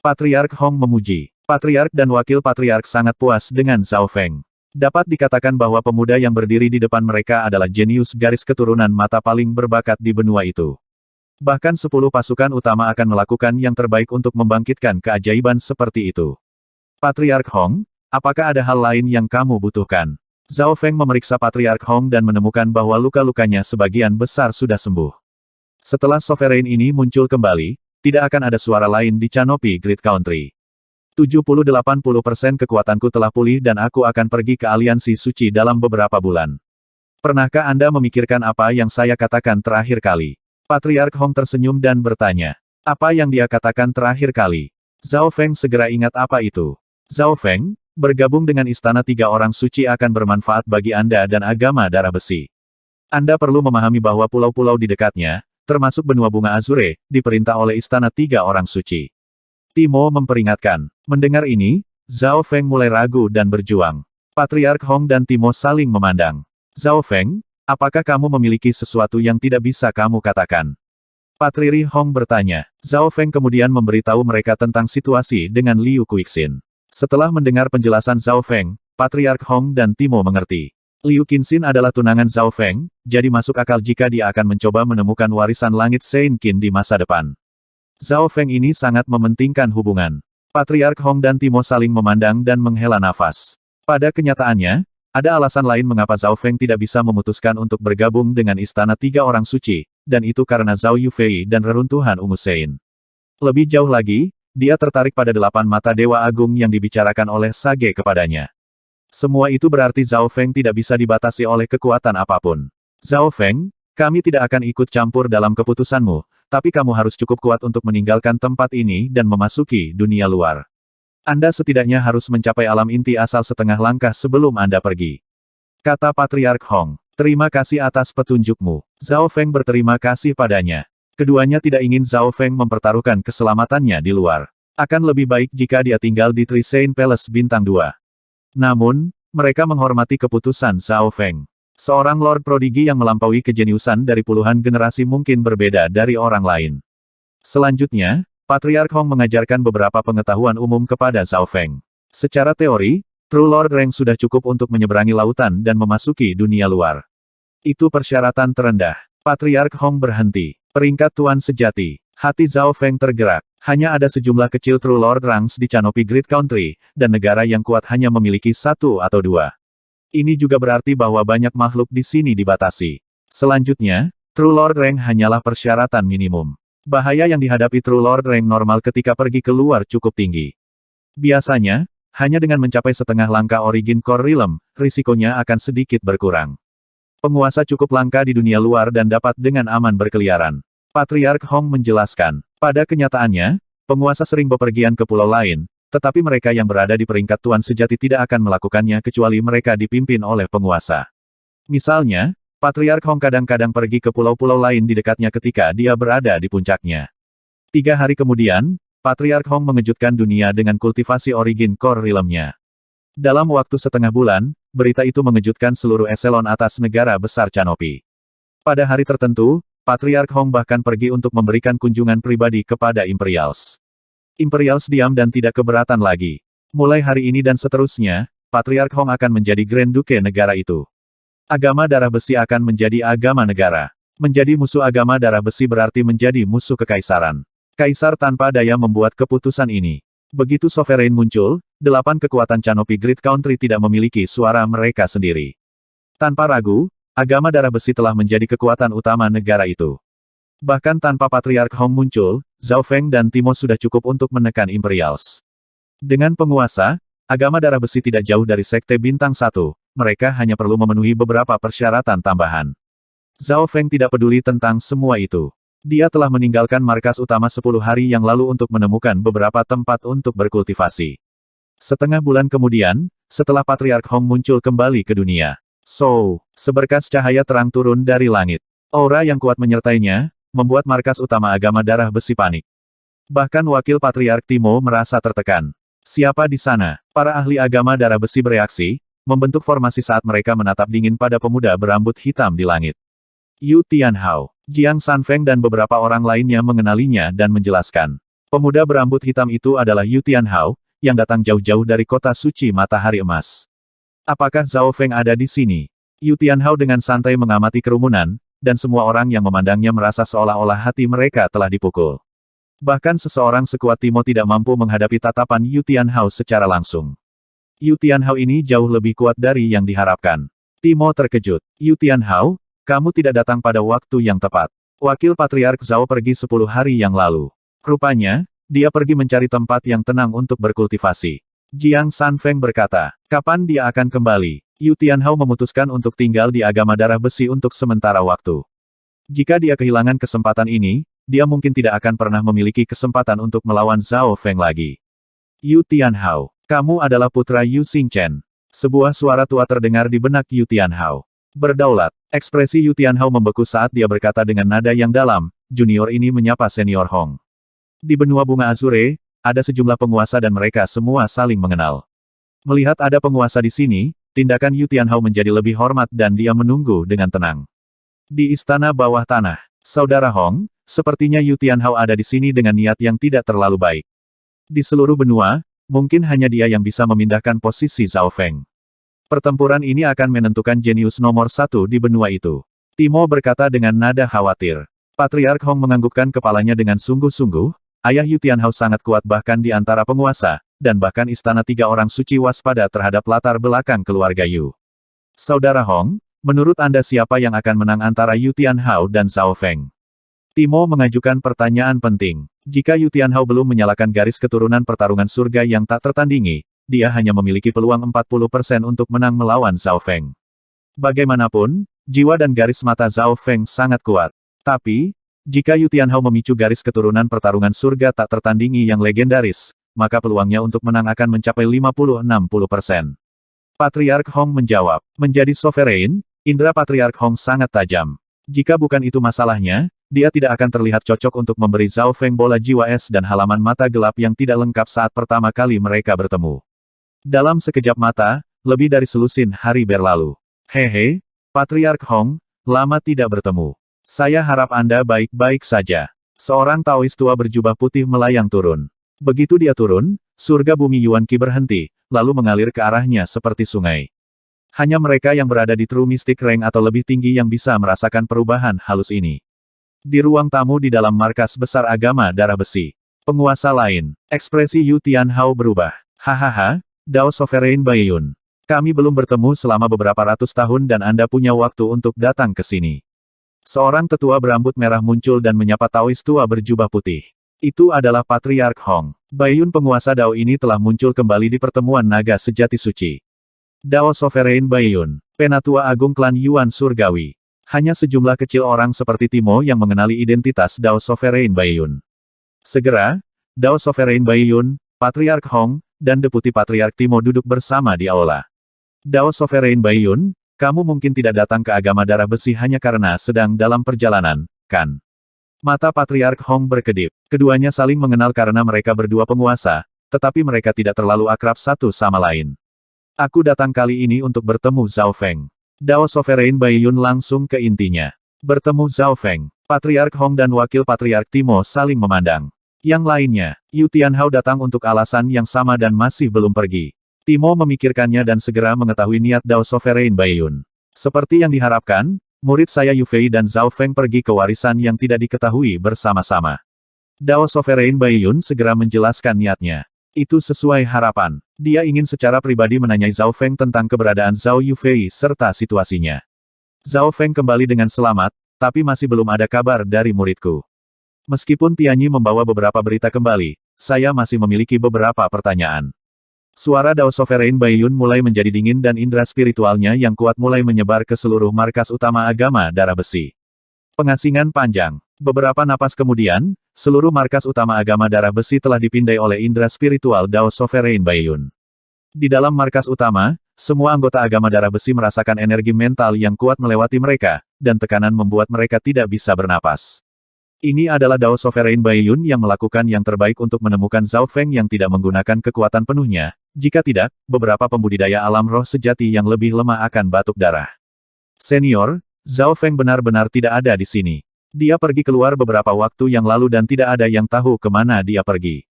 Patriark Hong memuji. Patriark dan Wakil Patriark sangat puas dengan Zhao Feng. Dapat dikatakan bahwa pemuda yang berdiri di depan mereka adalah jenius garis keturunan mata paling berbakat di benua itu. Bahkan 10 pasukan utama akan melakukan yang terbaik untuk membangkitkan keajaiban seperti itu. Patriark Hong, apakah ada hal lain yang kamu butuhkan? Zhao Feng memeriksa Patriark Hong dan menemukan bahwa luka-lukanya sebagian besar sudah sembuh. Setelah Sovereign ini muncul kembali, tidak akan ada suara lain di Canopy Great Country. 70-80% kekuatanku telah pulih dan aku akan pergi ke aliansi suci dalam beberapa bulan. Pernahkah Anda memikirkan apa yang saya katakan terakhir kali? Patriark Hong tersenyum dan bertanya. Apa yang dia katakan terakhir kali? Zhao Feng segera ingat apa itu. Zhao Feng, bergabung dengan istana 3 orang suci akan bermanfaat bagi Anda dan agama darah besi. Anda perlu memahami bahwa pulau-pulau di dekatnya, termasuk benua bunga Azure, diperintah oleh istana 3 orang suci. Timo memperingatkan. Mendengar ini, Zhao Feng mulai ragu dan berjuang. Patriark Hong dan Timo saling memandang. Zhao Feng, apakah kamu memiliki sesuatu yang tidak bisa kamu katakan? Patriri Hong bertanya. Zhao Feng kemudian memberitahu mereka tentang situasi dengan Liu Kuixin. Setelah mendengar penjelasan Zhao Feng, Patriark Hong dan Timo mengerti. Liu Qinxin adalah tunangan Zhao Feng, jadi masuk akal jika dia akan mencoba menemukan warisan langit Sein Qin di masa depan. Zhao Feng ini sangat mementingkan hubungan. Patriark Hong dan Timo saling memandang dan menghela nafas. Pada kenyataannya, ada alasan lain mengapa Zhao Feng tidak bisa memutuskan untuk bergabung dengan istana 3 orang suci, dan itu karena Zhao Yufei dan reruntuhan Ungu Sein. Lebih jauh lagi, dia tertarik pada 8 mata Dewa Agung yang dibicarakan oleh Sage kepadanya. Semua itu berarti Zhao Feng tidak bisa dibatasi oleh kekuatan apapun. Zhao Feng, kami tidak akan ikut campur dalam keputusanmu, tapi kamu harus cukup kuat untuk meninggalkan tempat ini dan memasuki dunia luar. Anda setidaknya harus mencapai alam inti asal setengah langkah sebelum Anda pergi. Kata Patriark Hong, terima kasih atas petunjukmu. Zhao Feng berterima kasih padanya. Keduanya tidak ingin Zhao Feng mempertaruhkan keselamatannya di luar. Akan lebih baik jika dia tinggal di Trisain Palace Bintang 2. Namun, mereka menghormati keputusan Zhao Feng. Seorang Lord Prodigi yang melampaui kejeniusan dari puluhan generasi mungkin berbeda dari orang lain. Selanjutnya, Patriark Hong mengajarkan beberapa pengetahuan umum kepada Zhao Feng. Secara teori, True Lord Reng sudah cukup untuk menyeberangi lautan dan memasuki dunia luar. Itu persyaratan terendah. Patriark Hong berhenti. Peringkat Tuan Sejati. Hati Zhao Feng tergerak. Hanya ada sejumlah kecil True Lord Ranks di Canopy Great Country, dan negara yang kuat hanya memiliki 1 atau 2. Ini juga berarti bahwa banyak makhluk di sini dibatasi. Selanjutnya, True Lord Rank hanyalah persyaratan minimum. Bahaya yang dihadapi True Lord Rank normal ketika pergi keluar cukup tinggi. Biasanya, hanya dengan mencapai setengah langkah Origin Core Realm, risikonya akan sedikit berkurang. Penguasa cukup langka di dunia luar dan dapat dengan aman berkeliaran. Patriark Hong menjelaskan. Pada kenyataannya, penguasa sering bepergian ke pulau lain, tetapi mereka yang berada di peringkat Tuan Sejati tidak akan melakukannya kecuali mereka dipimpin oleh penguasa. Misalnya, Patriark Hong kadang-kadang pergi ke pulau-pulau lain di dekatnya ketika dia berada di puncaknya. 3 hari kemudian, Patriark Hong mengejutkan dunia dengan kultivasi Origin Core Realm-nya. Dalam waktu setengah bulan, berita itu mengejutkan seluruh eselon atas negara besar Canopy. Pada hari tertentu, Patriark Hong bahkan pergi untuk memberikan kunjungan pribadi kepada Imperials. Imperials diam dan tidak keberatan lagi. Mulai hari ini dan seterusnya, Patriark Hong akan menjadi Grand Duke negara itu. Agama darah besi akan menjadi agama negara. Menjadi musuh agama darah besi berarti menjadi musuh kekaisaran. Kaisar tanpa daya membuat keputusan ini. Begitu Sovereign muncul, 8 kekuatan Canopy Great Country tidak memiliki suara mereka sendiri. Tanpa ragu, agama darah besi telah menjadi kekuatan utama negara itu. Bahkan tanpa Patriark Hong muncul, Zhao Feng dan Timo sudah cukup untuk menekan Imperials. Dengan penguasa, agama darah besi tidak jauh dari Sekte Bintang 1, mereka hanya perlu memenuhi beberapa persyaratan tambahan. Zhao Feng tidak peduli tentang semua itu. Dia telah meninggalkan markas utama 10 hari yang lalu untuk menemukan beberapa tempat untuk berkultivasi. Setengah bulan kemudian, setelah Patriark Hong muncul kembali ke dunia. Seberkas cahaya terang turun dari langit. Aura yang kuat menyertainya, membuat markas utama agama darah besi panik. Bahkan wakil Patriark Timo merasa tertekan. Siapa di sana? Para ahli agama darah besi bereaksi, membentuk formasi saat mereka menatap dingin pada pemuda berambut hitam di langit. Yu Tianhao, Jiang Sanfeng dan beberapa orang lainnya mengenalinya dan menjelaskan. Pemuda berambut hitam itu adalah Yu Tianhao, yang datang jauh-jauh dari kota suci matahari emas. Apakah Zhao Feng ada di sini? Yu Tianhao dengan santai mengamati kerumunan, dan semua orang yang memandangnya merasa seolah-olah hati mereka telah dipukul. Bahkan seseorang sekuat Timo tidak mampu menghadapi tatapan Yu Tianhao secara langsung. Yu Tianhao ini jauh lebih kuat dari yang diharapkan. Timo terkejut. Yu Tianhao, kamu tidak datang pada waktu yang tepat. Wakil Patriark Zhao pergi 10 hari yang lalu. Rupanya, dia pergi mencari tempat yang tenang untuk berkultivasi. Jiang Sanfeng berkata, kapan dia akan kembali? Yu Tianhao memutuskan untuk tinggal di agama darah besi untuk sementara waktu. Jika dia kehilangan kesempatan ini, dia mungkin tidak akan pernah memiliki kesempatan untuk melawan Zhao Feng lagi. Yu Tianhao, kamu adalah putra Yu Xingchen. Sebuah suara tua terdengar di benak Yu Tianhao. Berdaulat, ekspresi Yu Tianhao membeku saat dia berkata dengan nada yang dalam, junior ini menyapa senior Hong. Di benua bunga Azure, ada sejumlah penguasa dan mereka semua saling mengenal. Melihat ada penguasa di sini, tindakan Yu Tianhao menjadi lebih hormat dan dia menunggu dengan tenang. Di istana bawah tanah, saudara Hong, sepertinya Yu Tianhao ada di sini dengan niat yang tidak terlalu baik. Di seluruh benua, mungkin hanya dia yang bisa memindahkan posisi Zhao Feng. Pertempuran ini akan menentukan jenius nomor 1 di benua itu. Timo berkata dengan nada khawatir. Patriark Hong menganggukkan kepalanya dengan sungguh-sungguh, ayah Yu Tianhao sangat kuat bahkan di antara penguasa, dan bahkan istana 3 orang suci waspada terhadap latar belakang keluarga Yu. Saudara Hong, menurut Anda siapa yang akan menang antara Yu Tianhao dan Zhao Feng? Timo mengajukan pertanyaan penting. Jika Yu Tianhao belum menyalakan garis keturunan pertarungan surga yang tak tertandingi, dia hanya memiliki peluang 40% untuk menang melawan Zhao Feng. Bagaimanapun, jiwa dan garis mata Zhao Feng sangat kuat. Tapi, jika Yu Tianhao memicu garis keturunan pertarungan surga tak tertandingi yang legendaris, maka peluangnya untuk menang akan mencapai 50-60%. Patriark Hong menjawab, menjadi sovereign, indera Patriark Hong sangat tajam. Jika bukan itu masalahnya, dia tidak akan terlihat cocok untuk memberi Zhao Feng bola jiwa es dan halaman mata gelap yang tidak lengkap saat pertama kali mereka bertemu. Dalam sekejap mata, lebih dari selusin hari berlalu. Hehe, Patriark Hong, lama tidak bertemu. Saya harap Anda baik-baik saja. Seorang Taois tua berjubah putih melayang turun. Begitu dia turun, surga bumi Yuan Qi berhenti, lalu mengalir ke arahnya seperti sungai. Hanya mereka yang berada di True Mystic Rank atau lebih tinggi yang bisa merasakan perubahan halus ini. Di ruang tamu di dalam markas besar agama darah besi. Penguasa lain. Ekspresi Yu Tianhao berubah. Hahaha, Dao Sovereign Baiyun. Kami belum bertemu selama beberapa ratus tahun dan Anda punya waktu untuk datang ke sini. Seorang tetua berambut merah muncul dan menyapa Taois tua berjubah putih. Itu adalah Patriark Hong. Baiyun penguasa Dao ini telah muncul kembali di pertemuan naga sejati suci. Dao Sovereign Baiyun. Penatua Agung Klan Yuan Surgawi. Hanya sejumlah kecil orang seperti Timo yang mengenali identitas Dao Sovereign Baiyun. Segera, Dao Sovereign Baiyun, Patriark Hong, dan Deputi Patriark Timo duduk bersama di aula. Dao Sovereign Baiyun, kamu mungkin tidak datang ke agama darah besi hanya karena sedang dalam perjalanan, kan? Mata Patriark Hong berkedip. Keduanya saling mengenal karena mereka berdua penguasa, tetapi mereka tidak terlalu akrab satu sama lain. Aku datang kali ini untuk bertemu Zhao Feng. Dao Sovereign Baiyun langsung ke intinya. Bertemu Zhao Feng. Patriark Hong dan Wakil Patriark Timo saling memandang. Yang lainnya, Yu Tianhao datang untuk alasan yang sama dan masih belum pergi. Timo memikirkannya dan segera mengetahui niat Dao Sovereign Baiyun. Seperti yang diharapkan, murid saya Yu Fei dan Zhao Feng pergi ke warisan yang tidak diketahui bersama-sama. Dao Sovereign Baiyun segera menjelaskan niatnya. Itu sesuai harapan. Dia ingin secara pribadi menanyai Zhao Feng tentang keberadaan Zhao Yufei serta situasinya. Zhao Feng kembali dengan selamat, tapi masih belum ada kabar dari muridku. Meskipun Tianyi membawa beberapa berita kembali, saya masih memiliki beberapa pertanyaan. Suara Dao Sovereign Baiyun mulai menjadi dingin dan indera spiritualnya yang kuat mulai menyebar ke seluruh markas utama agama darah besi. Pengasingan panjang. Beberapa napas kemudian, seluruh markas utama agama darah besi telah dipindai oleh indera spiritual Dao Sovereign Baiyun. Di dalam markas utama, semua anggota agama darah besi merasakan energi mental yang kuat melewati mereka, dan tekanan membuat mereka tidak bisa bernapas. Ini adalah Dao Sovereign Baiyun yang melakukan yang terbaik untuk menemukan Zhao Feng yang tidak menggunakan kekuatan penuhnya. Jika tidak, beberapa pembudidaya alam roh sejati yang lebih lemah akan batuk darah. Senior, Zhao Feng benar-benar tidak ada di sini. Dia pergi keluar beberapa waktu yang lalu dan tidak ada yang tahu kemana dia pergi.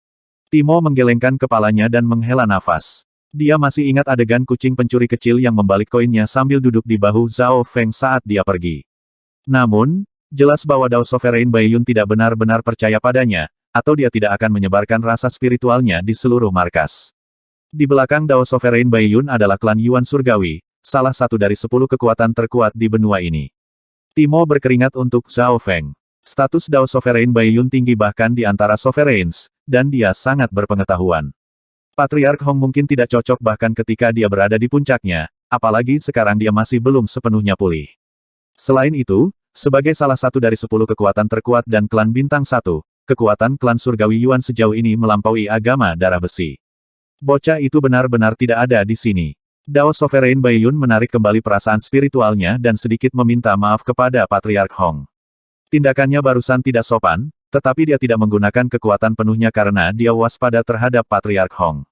Timo menggelengkan kepalanya dan menghela nafas. Dia masih ingat adegan kucing pencuri kecil yang membalik koinnya sambil duduk di bahu Zhao Feng saat dia pergi. Namun, jelas bahwa Dao Sovereign Baiyun tidak benar-benar percaya padanya, atau dia tidak akan menyebarkan rasa spiritualnya di seluruh markas. Di belakang Dao Sovereign Baiyun adalah klan Yuan Surgawi, salah satu dari 10 kekuatan terkuat di benua ini. Timo berkeringat untuk Zhao Feng. Status Dao Sovereign Baiyun tinggi bahkan di antara Sovereigns, dan dia sangat berpengetahuan. Patriark Hong mungkin tidak cocok bahkan ketika dia berada di puncaknya, apalagi sekarang dia masih belum sepenuhnya pulih. Selain itu, sebagai salah satu dari 10 kekuatan terkuat dan klan bintang 1, kekuatan klan surgawi Yuan sejauh ini melampaui agama darah besi. Bocah itu benar-benar tidak ada di sini. Dao Sovereign Baiyun menarik kembali perasaan spiritualnya dan sedikit meminta maaf kepada Patriark Hong. Tindakannya barusan tidak sopan, tetapi dia tidak menggunakan kekuatan penuhnya karena dia waspada terhadap Patriark Hong.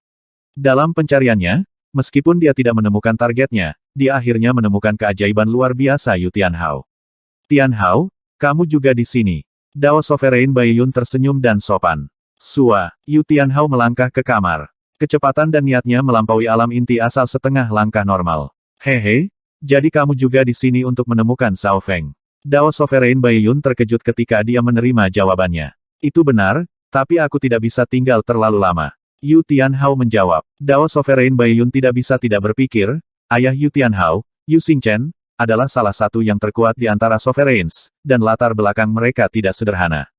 Dalam pencariannya, meskipun dia tidak menemukan targetnya, dia akhirnya menemukan keajaiban luar biasa Yu Tianhao. Tianhao, kamu juga di sini. Dao Sovereign Baiyun tersenyum dan sopan. Sua, Yu Tianhao melangkah ke kamar. Kecepatan dan niatnya melampaui alam inti asal setengah langkah normal. Hehe, jadi kamu juga di sini untuk menemukan Zhao Feng. Dao Sovereign Baiyun terkejut ketika dia menerima jawabannya. Itu benar, tapi aku tidak bisa tinggal terlalu lama. Yu Tianhao menjawab. Dao Sovereign Baiyun tidak bisa tidak berpikir, ayah Yu Tianhao, Yu Xingchen, adalah salah satu yang terkuat di antara Sovereigns, dan latar belakang mereka tidak sederhana.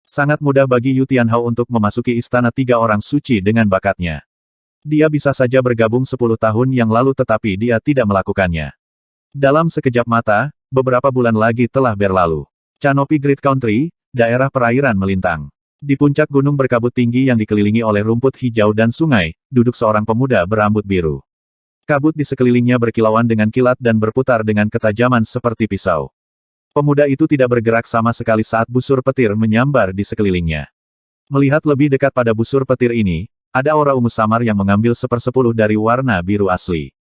Sangat mudah bagi Yu Tianhao untuk memasuki istana 3 orang suci dengan bakatnya. Dia bisa saja bergabung 10 tahun yang lalu tetapi dia tidak melakukannya. Dalam sekejap mata, beberapa bulan lagi telah berlalu. Canopy Great Country, daerah perairan melintang. Di puncak gunung berkabut tinggi yang dikelilingi oleh rumput hijau dan sungai, duduk seorang pemuda berambut biru. Kabut di sekelilingnya berkilauan dengan kilat dan berputar dengan ketajaman seperti pisau. Pemuda itu tidak bergerak sama sekali saat busur petir menyambar di sekelilingnya. Melihat lebih dekat pada busur petir ini, ada aura ungu samar yang mengambil 1/10 dari warna biru asli.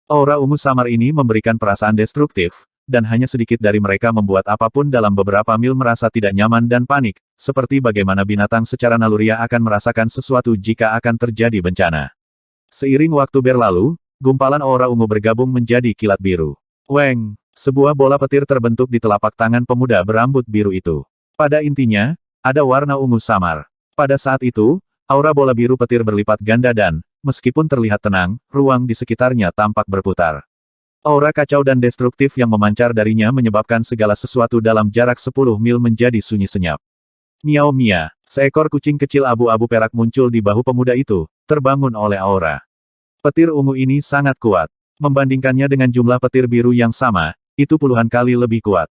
Aura ungu samar ini memberikan perasaan destruktif, dan hanya sedikit dari mereka membuat apapun dalam beberapa mil merasa tidak nyaman dan panik, seperti bagaimana binatang secara naluriah akan merasakan sesuatu jika akan terjadi bencana. Seiring waktu berlalu, gumpalan aura ungu bergabung menjadi kilat biru. Weng! Sebuah bola petir terbentuk di telapak tangan pemuda berambut biru itu. Pada intinya, ada warna ungu samar. Pada saat itu, aura bola biru petir berlipat ganda dan, meskipun terlihat tenang, ruang di sekitarnya tampak berputar. Aura kacau dan destruktif yang memancar darinya menyebabkan segala sesuatu dalam jarak 10 mil menjadi sunyi senyap. Miao Mia, seekor kucing kecil abu-abu perak muncul di bahu pemuda itu, terbangun oleh aura. Petir ungu ini sangat kuat. Membandingkannya dengan jumlah petir biru yang sama, itu puluhan kali lebih kuat.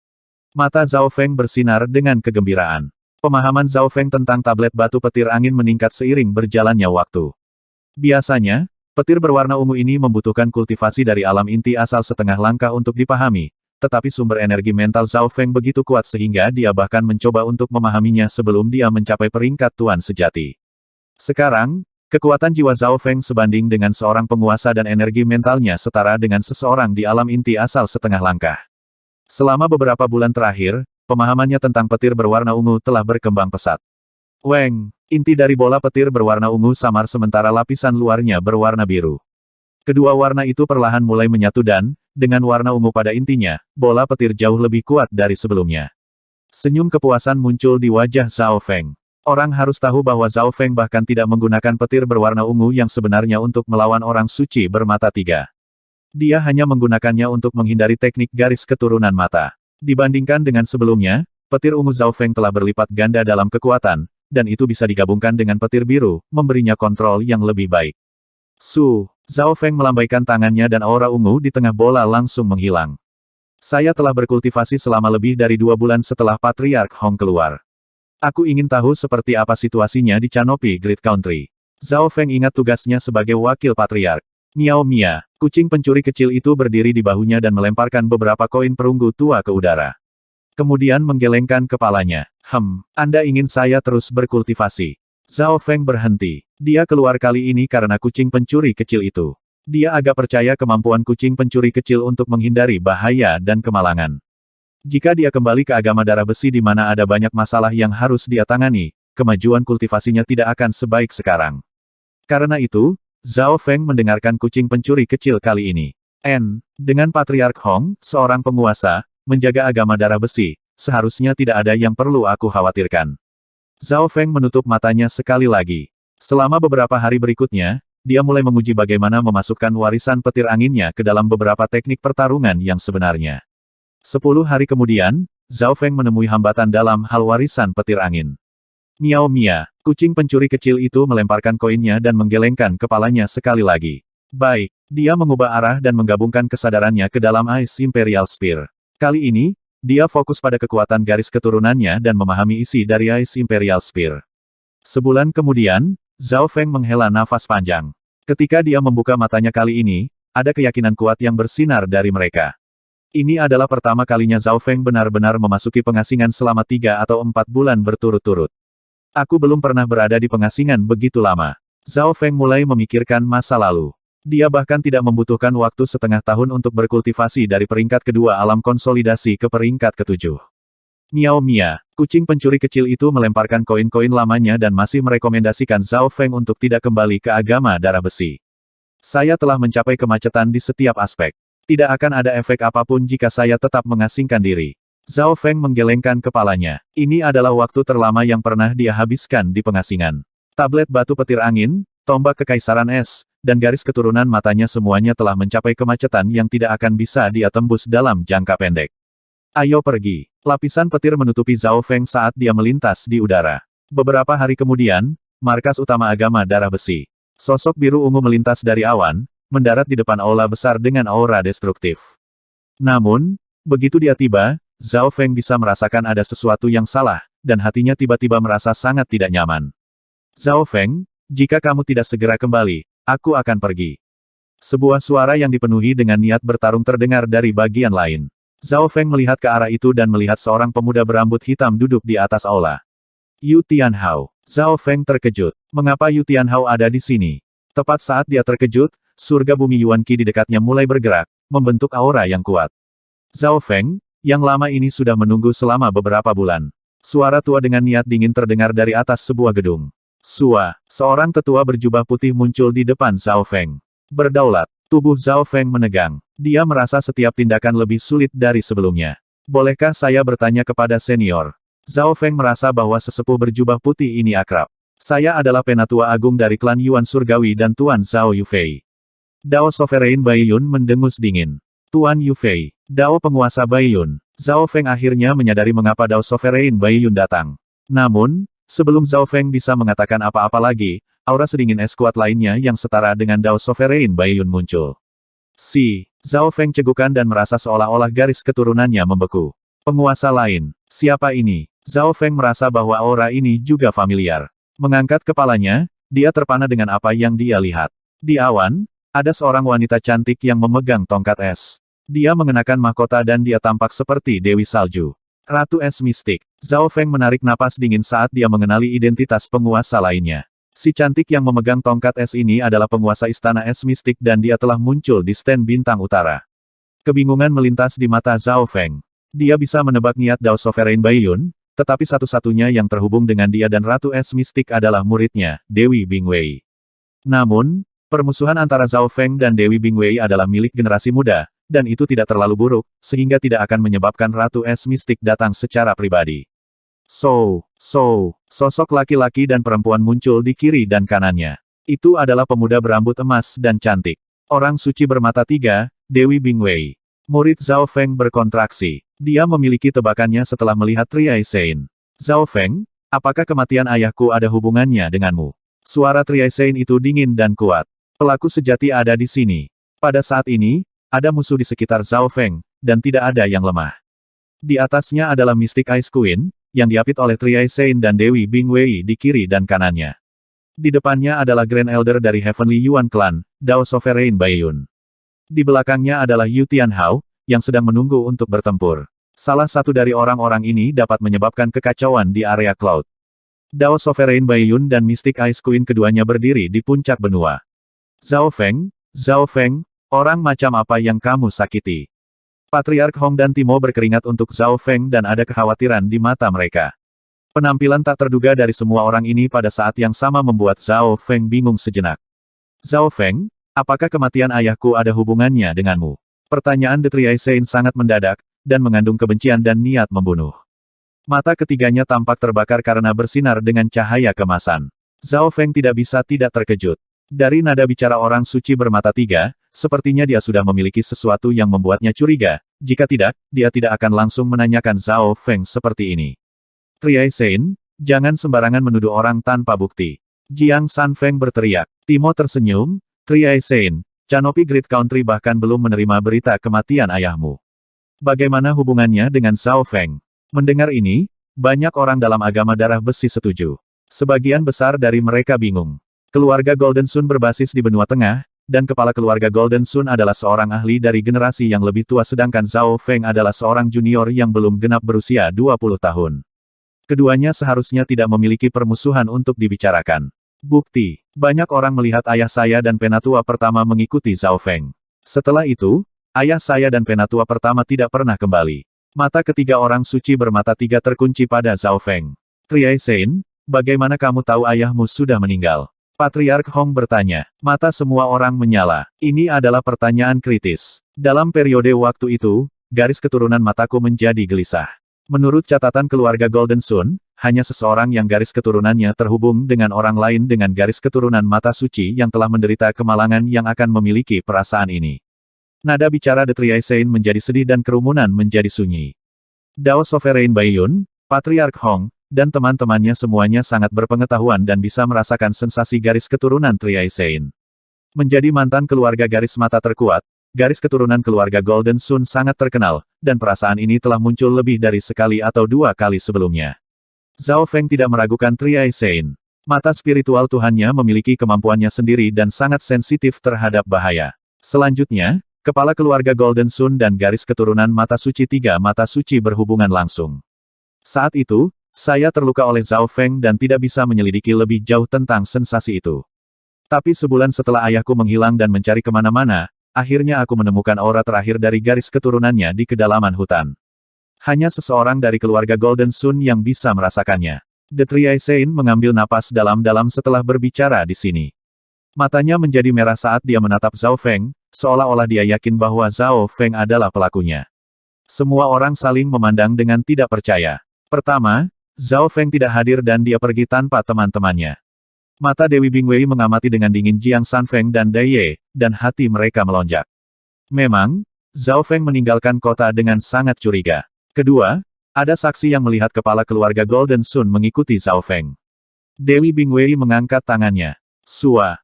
Mata Zhao Feng bersinar dengan kegembiraan. Pemahaman Zhao Feng tentang tablet batu petir angin meningkat seiring berjalannya waktu. Biasanya, petir berwarna ungu ini membutuhkan kultivasi dari alam inti asal setengah langkah untuk dipahami, tetapi sumber energi mental Zhao Feng begitu kuat sehingga dia bahkan mencoba untuk memahaminya sebelum dia mencapai peringkat tuan sejati. Sekarang, kekuatan jiwa Zhao Feng sebanding dengan seorang penguasa dan energi mentalnya setara dengan seseorang di alam inti asal setengah langkah. Selama beberapa bulan terakhir, pemahamannya tentang petir berwarna ungu telah berkembang pesat. Weng! Inti dari bola petir berwarna ungu samar sementara lapisan luarnya berwarna biru. Kedua warna itu perlahan mulai menyatu dan, dengan warna ungu pada intinya, bola petir jauh lebih kuat dari sebelumnya. Senyum kepuasan muncul di wajah Zhao Feng. Orang harus tahu bahwa Zhao Feng bahkan tidak menggunakan petir berwarna ungu yang sebenarnya untuk melawan orang suci bermata 3. Dia hanya menggunakannya untuk menghindari teknik garis keturunan mata. Dibandingkan dengan sebelumnya, petir ungu Zhao Feng telah berlipat ganda dalam kekuatan, dan itu bisa digabungkan dengan petir biru, memberinya kontrol yang lebih baik. Zhao Feng melambaikan tangannya dan aura ungu di tengah bola langsung menghilang. Saya telah berkultivasi selama lebih dari 2 bulan setelah Patriark Hong keluar. Aku ingin tahu seperti apa situasinya di Canopy Great Country. Zhao Feng ingat tugasnya sebagai wakil patriark. Miao Mia, kucing pencuri kecil itu berdiri di bahunya dan melemparkan beberapa koin perunggu tua ke udara. Kemudian menggelengkan kepalanya. Anda ingin saya terus berkultivasi? Zhao Feng berhenti. Dia keluar kali ini karena kucing pencuri kecil itu. Dia agak percaya kemampuan kucing pencuri kecil untuk menghindari bahaya dan kemalangan. Jika dia kembali ke agama darah besi di mana ada banyak masalah yang harus dia tangani, kemajuan kultivasinya tidak akan sebaik sekarang. Karena itu, Zhao Feng mendengarkan kucing pencuri kecil kali ini. Dengan Patriark Hong, seorang penguasa, menjaga agama darah besi, seharusnya tidak ada yang perlu aku khawatirkan. Zhao Feng menutup matanya sekali lagi. Selama beberapa hari berikutnya, dia mulai menguji bagaimana memasukkan warisan petir anginnya ke dalam beberapa teknik pertarungan yang sebenarnya. 10 hari kemudian, Zhao Feng menemui hambatan dalam hal warisan petir angin. Miao Mia, kucing pencuri kecil itu melemparkan koinnya dan menggelengkan kepalanya sekali lagi. Baik, dia mengubah arah dan menggabungkan kesadarannya ke dalam Ice Imperial Spear. Kali ini, dia fokus pada kekuatan garis keturunannya dan memahami isi dari Ice Imperial Spear. Sebulan kemudian, Zhao Feng menghela nafas panjang. Ketika dia membuka matanya kali ini, ada keyakinan kuat yang bersinar dari mereka. Ini adalah pertama kalinya Zhao Feng benar-benar memasuki pengasingan selama 3 atau 4 bulan berturut-turut. Aku belum pernah berada di pengasingan begitu lama. Zhao Feng mulai memikirkan masa lalu. Dia bahkan tidak membutuhkan waktu setengah tahun untuk berkultivasi dari peringkat kedua alam konsolidasi ke peringkat ketujuh. Miao Mia, kucing pencuri kecil itu melemparkan koin-koin lamanya dan masih merekomendasikan Zhao Feng untuk tidak kembali ke agama darah besi. Saya telah mencapai kemacetan di setiap aspek. Tidak akan ada efek apapun jika saya tetap mengasingkan diri. Zhao Feng menggelengkan kepalanya. Ini adalah waktu terlama yang pernah dia habiskan di pengasingan. Tablet batu petir angin, tombak kekaisaran es, dan garis keturunan matanya semuanya telah mencapai kemacetan yang tidak akan bisa dia tembus dalam jangka pendek. Ayo pergi. Lapisan petir menutupi Zhao Feng saat dia melintas di udara. Beberapa hari kemudian, markas utama agama darah besi. Sosok biru ungu melintas dari awan, mendarat di depan aula besar dengan aura destruktif. Namun, begitu dia tiba, Zhao Feng bisa merasakan ada sesuatu yang salah, dan hatinya tiba-tiba merasa sangat tidak nyaman. Zhao Feng, jika kamu tidak segera kembali, aku akan pergi. Sebuah suara yang dipenuhi dengan niat bertarung terdengar dari bagian lain. Zhao Feng melihat ke arah itu dan melihat seorang pemuda berambut hitam duduk di atas aula. Yu Tianhao. Zhao Feng terkejut. Mengapa Yu Tianhao ada di sini? Tepat saat dia terkejut, surga bumi Yuan Qi di dekatnya mulai bergerak, membentuk aura yang kuat. Zhao Feng, yang lama ini sudah menunggu selama beberapa bulan. Suara tua dengan niat dingin terdengar dari atas sebuah gedung. Seorang tetua berjubah putih muncul di depan Zhao Feng. Berdaulat, tubuh Zhao Feng menegang. Dia merasa setiap tindakan lebih sulit dari sebelumnya. Bolehkah saya bertanya kepada senior? Zhao Feng merasa bahwa sesepuh berjubah putih ini akrab. Saya adalah penatua agung dari klan Yuan Surgawi dan Tuan Zhao Yufei. Dao Sovereign Baiyun mendengus dingin. Tuan Yufei, Dao penguasa Baiyun. Zhao Feng akhirnya menyadari mengapa Dao Sovereign Baiyun datang. Namun, sebelum Zhao Feng bisa mengatakan apa-apa lagi, aura sedingin es kuat lainnya yang setara dengan Dao Sovereign Baiyun muncul. Zhao Feng cegukan dan merasa seolah-olah garis keturunannya membeku. Penguasa lain, siapa ini? Zhao Feng merasa bahwa aura ini juga familiar. Mengangkat kepalanya, dia terpana dengan apa yang dia lihat. Di awan, ada seorang wanita cantik yang memegang tongkat es. Dia mengenakan mahkota dan dia tampak seperti Dewi Salju. Ratu Es Mistik. Zhao Feng menarik napas dingin saat dia mengenali identitas penguasa lainnya. Si cantik yang memegang tongkat es ini adalah penguasa Istana Es Mistik dan dia telah muncul di stand Bintang Utara. Kebingungan melintas di mata Zhao Feng. Dia bisa menebak niat Dao Sovereign Baiyun, tetapi satu-satunya yang terhubung dengan dia dan Ratu Es Mistik adalah muridnya, Dewi Bingwei. Namun, permusuhan antara Zhao Feng dan Dewi Bingwei adalah milik generasi muda, dan itu tidak terlalu buruk, sehingga tidak akan menyebabkan Ratu Es Mistik datang secara pribadi. Sosok laki-laki dan perempuan muncul di kiri dan kanannya. Itu adalah pemuda berambut emas dan cantik. Orang suci bermata tiga, Dewi Bingwei. Murid Zhao Feng berkontraksi. Dia memiliki tebakannya setelah melihat Triai Sein. Zhao Feng, apakah kematian ayahku ada hubungannya denganmu? Suara Triai Sein itu dingin dan kuat. Pelaku sejati ada di sini. Pada saat ini, ada musuh di sekitar Zhao Feng, dan tidak ada yang lemah. Di atasnya adalah Mystic Ice Queen, yang diapit oleh Triai Sein dan Dewi Bingwei di kiri dan kanannya. Di depannya adalah Grand Elder dari Heavenly Yuan Clan, Dao Sovereign Baiyun. Di belakangnya adalah Yu Tianhao, yang sedang menunggu untuk bertempur. Salah satu dari orang-orang ini dapat menyebabkan kekacauan di area Cloud. Dao Sovereign Baiyun dan Mystic Ice Queen keduanya berdiri di puncak benua. Zhao Feng, orang macam apa yang kamu sakiti? Patriark Hong dan Timo berkeringat untuk Zhao Feng dan ada kekhawatiran di mata mereka. Penampilan tak terduga dari semua orang ini pada saat yang sama membuat Zhao Feng bingung sejenak. Zhao Feng, apakah kematian ayahku ada hubungannya denganmu? Pertanyaan The Three Saint sangat mendadak, dan mengandung kebencian dan niat membunuh. Mata ketiganya tampak terbakar karena bersinar dengan cahaya kemasan. Zhao Feng tidak bisa tidak terkejut. Dari nada bicara orang suci bermata tiga, sepertinya dia sudah memiliki sesuatu yang membuatnya curiga. Jika tidak, dia tidak akan langsung menanyakan Zhao Feng seperti ini. Three Saint, jangan sembarangan menuduh orang tanpa bukti. Jiang Sanfeng berteriak. Timo tersenyum. Three Saint, Canopy Great Country bahkan belum menerima berita kematian ayahmu. Bagaimana hubungannya dengan Zhao Feng? Mendengar ini, banyak orang dalam agama darah besi setuju. Sebagian besar dari mereka bingung. Keluarga Golden Sun berbasis di benua tengah, dan kepala keluarga Golden Sun adalah seorang ahli dari generasi yang lebih tua sedangkan Zhao Feng adalah seorang junior yang belum genap berusia 20 tahun. Keduanya seharusnya tidak memiliki permusuhan untuk dibicarakan. Bukti, banyak orang melihat ayah saya dan penatua pertama mengikuti Zhao Feng. Setelah itu, ayah saya dan penatua pertama tidak pernah kembali. Mata ketiga orang suci bermata tiga terkunci pada Zhao Feng. Three Saint, bagaimana kamu tahu ayahmu sudah meninggal? Patriark Hong bertanya. Mata semua orang menyala. Ini adalah pertanyaan kritis. Dalam periode waktu itu, garis keturunan mataku menjadi gelisah. Menurut catatan keluarga Golden Sun, hanya seseorang yang garis keturunannya terhubung dengan orang lain dengan garis keturunan mata suci yang telah menderita kemalangan yang akan memiliki perasaan ini. Nada bicara The Three Saint menjadi sedih dan kerumunan menjadi sunyi. Dao Sovereign Baiyun, Patriark Hong, dan teman-temannya semuanya sangat berpengetahuan dan bisa merasakan sensasi garis keturunan Three Saint. Menjadi mantan keluarga garis mata terkuat, garis keturunan keluarga Golden Sun sangat terkenal, dan perasaan ini telah muncul lebih dari sekali atau dua kali sebelumnya. Zhao Feng tidak meragukan Three Saint. Mata spiritual Tuhannya memiliki kemampuannya sendiri dan sangat sensitif terhadap bahaya. Selanjutnya, kepala keluarga Golden Sun dan garis keturunan mata suci tiga mata suci berhubungan langsung. Saat itu, saya terluka oleh Zhao Feng dan tidak bisa menyelidiki lebih jauh tentang sensasi itu. Tapi sebulan setelah ayahku menghilang dan mencari kemana-mana, akhirnya aku menemukan aura terakhir dari garis keturunannya di kedalaman hutan. Hanya seseorang dari keluarga Golden Sun yang bisa merasakannya. The Three Saint mengambil napas dalam-dalam setelah berbicara di sini. Matanya menjadi merah saat dia menatap Zhao Feng, seolah-olah dia yakin bahwa Zhao Feng adalah pelakunya. Semua orang saling memandang dengan tidak percaya. Pertama, Zhao Feng tidak hadir dan dia pergi tanpa teman-temannya. Mata Dewi Bingwei mengamati dengan dingin Jiang Sanfeng dan Dai Ye, dan hati mereka melonjak. Memang, Zhao Feng meninggalkan kota dengan sangat curiga. Kedua, ada saksi yang melihat kepala keluarga Golden Sun mengikuti Zhao Feng. Dewi Bingwei mengangkat tangannya. Sua,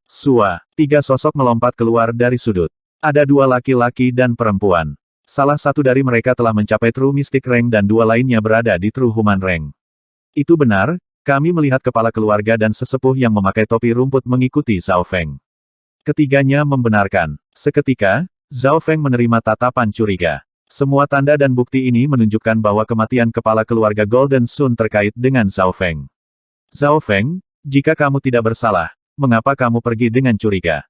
tiga sosok melompat keluar dari sudut. Ada dua laki-laki dan perempuan. Salah satu dari mereka telah mencapai True Mystic Rank dan dua lainnya berada di True Human Rank. Itu benar, kami melihat kepala keluarga dan sesepuh yang memakai topi rumput mengikuti Zhao Feng. Ketiganya membenarkan. Seketika, Zhao Feng menerima tatapan curiga. Semua tanda dan bukti ini menunjukkan bahwa kematian kepala keluarga Golden Sun terkait dengan Zhao Feng. Zhao Feng, jika kamu tidak bersalah, mengapa kamu pergi dengan curiga?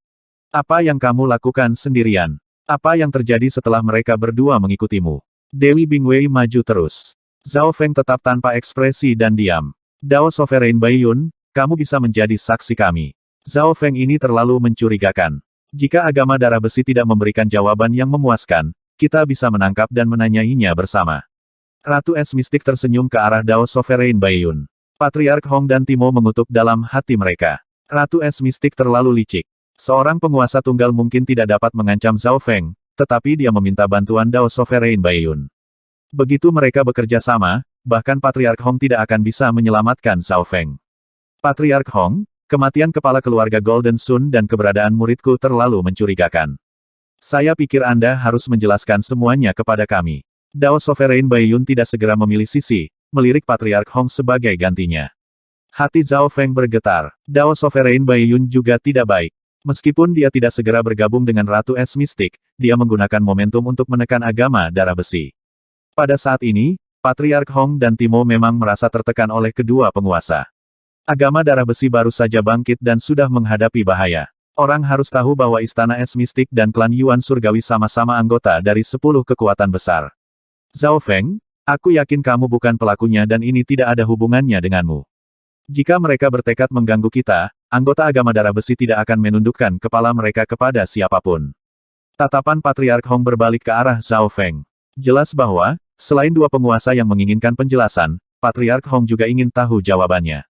Apa yang kamu lakukan sendirian? Apa yang terjadi setelah mereka berdua mengikutimu? Dewi Bingwei maju terus. Zhao Feng tetap tanpa ekspresi dan diam. Dao Sovereign Baiyun, kamu bisa menjadi saksi kami. Zhao Feng ini terlalu mencurigakan. Jika agama darah besi tidak memberikan jawaban yang memuaskan, kita bisa menangkap dan menanyainya bersama. Ratu Es Mistik tersenyum ke arah Dao Sovereign Baiyun. Patriark Hong dan Timo mengutuk dalam hati mereka. Ratu Es Mistik terlalu licik. Seorang penguasa tunggal mungkin tidak dapat mengancam Zhao Feng, tetapi dia meminta bantuan Dao Sovereign Baiyun. Begitu mereka bekerja sama, bahkan Patriark Hong tidak akan bisa menyelamatkan Zhao Feng. Patriark Hong, kematian kepala keluarga Golden Sun dan keberadaan muridku terlalu mencurigakan. Saya pikir Anda harus menjelaskan semuanya kepada kami. Dao Sovereign Baiyun tidak segera memilih sisi, melirik Patriark Hong sebagai gantinya. Hati Zhao Feng bergetar. Dao Sovereign Baiyun juga tidak baik. Meskipun dia tidak segera bergabung dengan Ratu Es Mistik, dia menggunakan momentum untuk menekan agama darah besi. Pada saat ini, Patriark Hong dan Timo memang merasa tertekan oleh kedua penguasa. Agama darah besi baru saja bangkit dan sudah menghadapi bahaya. Orang harus tahu bahwa Istana Es Mistik dan klan Yuan Surgawi sama-sama anggota dari 10 kekuatan besar. Zhao Feng, aku yakin kamu bukan pelakunya dan ini tidak ada hubungannya denganmu. Jika mereka bertekad mengganggu kita, anggota agama darah besi tidak akan menundukkan kepala mereka kepada siapapun. Tatapan Patriark Hong berbalik ke arah Zhao Feng. Jelas bahwa, selain dua penguasa yang menginginkan penjelasan, Patriark Hong juga ingin tahu jawabannya.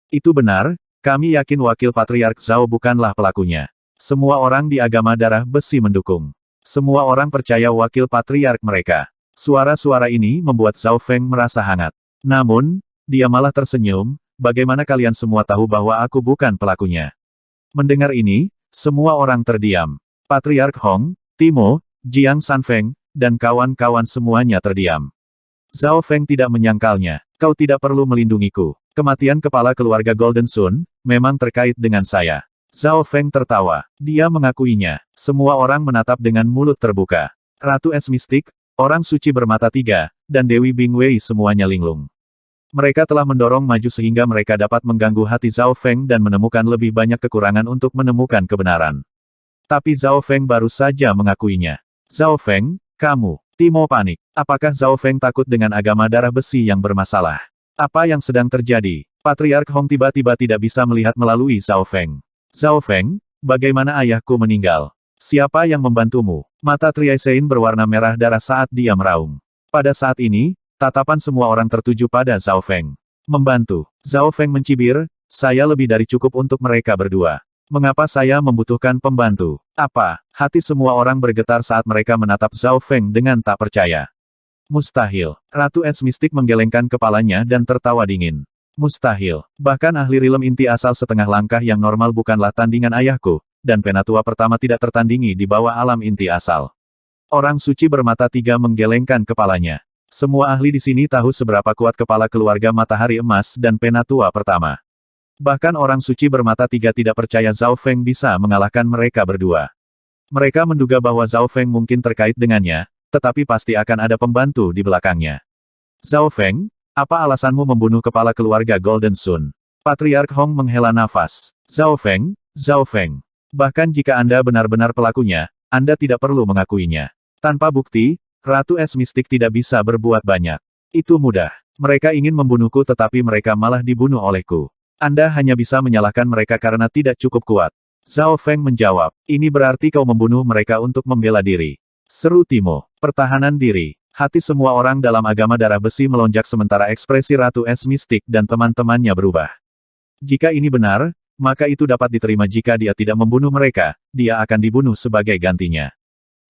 Itu benar, kami yakin wakil Patriark Zhao bukanlah pelakunya. Semua orang di agama darah besi mendukung. Semua orang percaya wakil Patriark mereka. Suara-suara ini membuat Zhao Feng merasa hangat. Namun, dia malah tersenyum, bagaimana kalian semua tahu bahwa aku bukan pelakunya? Mendengar ini, semua orang terdiam. Patriark Hong, Timo, Jiang Sanfeng, dan kawan-kawan semuanya terdiam. Zhao Feng tidak menyangkalnya. Kau tidak perlu melindungiku. Kematian kepala keluarga Golden Sun, memang terkait dengan saya. Zhao Feng tertawa. Dia mengakuinya. Semua orang menatap dengan mulut terbuka. Ratu Es Mistik, orang suci bermata tiga, dan Dewi Bingwei semuanya linglung. Mereka telah mendorong maju sehingga mereka dapat mengganggu hati Zhao Feng dan menemukan lebih banyak kekurangan untuk menemukan kebenaran. Tapi Zhao Feng baru saja mengakuinya. Zhao Feng, kamu. Timo panik. Apakah Zhao Feng takut dengan agama darah besi yang bermasalah? Apa yang sedang terjadi? Patriark Hong tiba-tiba tidak bisa melihat melalui Zhao Feng. Zhao Feng, bagaimana ayahku meninggal? Siapa yang membantumu? Mata Triaisein berwarna merah darah saat dia meraung. Pada saat ini, tatapan semua orang tertuju pada Zhao Feng. Membantu. Zhao Feng mencibir, saya lebih dari cukup untuk mereka berdua. Mengapa saya membutuhkan pembantu? Apa? Hati semua orang bergetar saat mereka menatap Zhao Feng dengan tak percaya. Mustahil. Ratu Es Mistik menggelengkan kepalanya dan tertawa dingin. Mustahil. Bahkan ahli rilem inti asal setengah langkah yang normal bukanlah tandingan ayahku, dan penatua pertama tidak tertandingi di bawah alam inti asal. Orang suci bermata tiga menggelengkan kepalanya. Semua ahli di sini tahu seberapa kuat kepala keluarga Matahari Emas dan penatua pertama. Bahkan orang suci bermata tiga tidak percaya Zhao Feng bisa mengalahkan mereka berdua. Mereka menduga bahwa Zhao Feng mungkin terkait dengannya, tetapi pasti akan ada pembantu di belakangnya. Zhao Feng, apa alasanmu membunuh kepala keluarga Golden Sun? Patriark Hong menghela nafas. Zhao Feng, bahkan jika Anda benar-benar pelakunya, Anda tidak perlu mengakuinya. Tanpa bukti, Ratu Es Mistik tidak bisa berbuat banyak. Itu mudah. Mereka ingin membunuhku tetapi mereka malah dibunuh olehku. Anda hanya bisa menyalahkan mereka karena tidak cukup kuat. Zhao Feng menjawab, ini berarti kau membunuh mereka untuk membela diri. Seru Timo. Pertahanan diri. Hati semua orang dalam agama darah besi melonjak sementara ekspresi Ratu Es Mistik dan teman-temannya berubah. Jika ini benar, maka itu dapat diterima jika dia tidak membunuh mereka, dia akan dibunuh sebagai gantinya.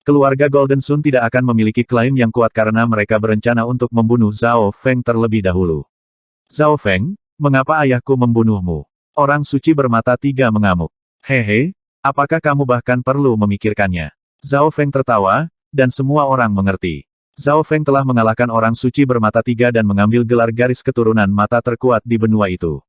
Keluarga Golden Sun tidak akan memiliki klaim yang kuat karena mereka berencana untuk membunuh Zhao Feng terlebih dahulu. Zhao Feng, mengapa ayahku membunuhmu? Orang suci bermata tiga mengamuk. Hehe, apakah kamu bahkan perlu memikirkannya? Zhao Feng tertawa, dan semua orang mengerti. Zhao Feng telah mengalahkan orang suci bermata tiga dan mengambil gelar garis keturunan mata terkuat di benua itu.